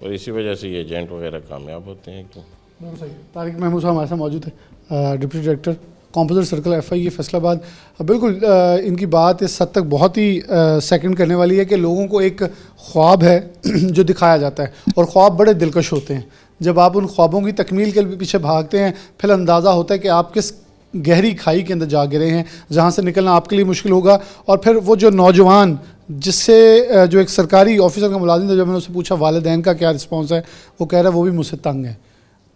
और इसी वजह से ये एजेंट वगैरह कामयाब होते हैं। क्यों? बिल्कुल सही। तारिक महमूद साहब हमारे साथ मौजूद है, deputy director composite circle FIA Faisalabad. बिल्कुल इनकी बात इस हद तक बहुत ही सेकंड करने वाली है कि लोगों को एक ख्वाब है जो दिखाया जाता है, और ख्वाब बड़े दिलकश होते हैं। जब आप उन ख्वाबों की तकमील के पीछे भागते हैं, फिर अंदाज़ा होता है कि आप किस गहरी खाई के अंदर जा गिरे हैं, जहाँ से निकलना आपके लिए मुश्किल होगा। और फिर वो जो नौजवान जिससे जो एक सरकारी ऑफिसर का मुलाजिम था, जब मैंने उससे पूछा वालिदैन का क्या रिस्पॉन्स है, वो कह रहा है वो भी मुझसे तंग है।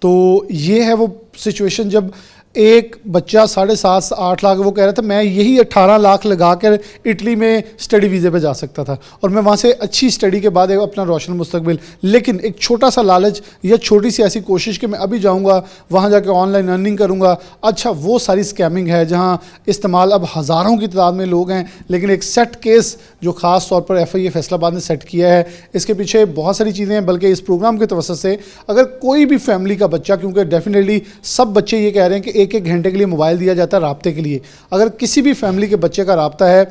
तो ये है वो सिचुएशन जब एक बच्चा 7.5 से 8 लाख, वो कह रहा था मैं यही 18 लाख लगा कर इटली में स्टडी वीज़े पे जा सकता था, और मैं वहाँ से अच्छी स्टडी के बाद एक अपना रोशन मुस्तकबिल। लेकिन एक छोटा सा लालच या छोटी सी ऐसी कोशिश कि मैं अभी जाऊँगा वहाँ जाकर ऑनलाइन अर्निंग करूँगा, अच्छा वो सारी स्कैमिंग है जहाँ इस्तेमाल अब हज़ारों की तादाद में लोग हैं। लेकिन एक सेट केस जो ख़ास तौर पर FIA फैसलाबाद ने सेट किया है, इसके पीछे बहुत सारी चीज़ें हैं। बल्कि इस प्रोग्राम के तवस्सुत से अगर कोई भी फैमिली का बच्चा, क्योंकि डेफिनेटली सब बच्चे ये कह रहे हैं कि एक घंटे के लिए मोबाइल दिया जाता है राब्ते के लिए, अगर किसी भी फैमिली के बच्चे का राब्ता है,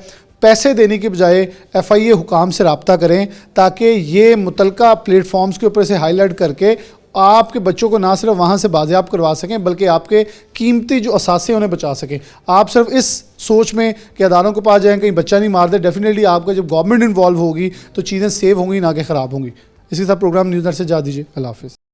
पैसे देने की बजाय FIA हुकाम से राब्ता करें, ताकि ये मुतलका प्लेटफॉर्म्स के ऊपर से हाईलाइट करके आपके बच्चों को ना सिर्फ वहाँ से बाजियाब करवा सकें, बल्कि आपके कीमती जो असासे उन्हें बचा सकें। आप सिर्फ इस सोच में कि अदालों के पास जाएँ कहीं बच्चा नहीं मार दे, डेफिनेटली आपका जब गवर्नमेंट इन्वॉल्व होगी तो चीज़ें सेव होंगी ना कि ख़राब होंगी। इसी तरह प्रोग्राम न्यूज़ नर से जा दीजिए। अल्लाह हाफ़िज़।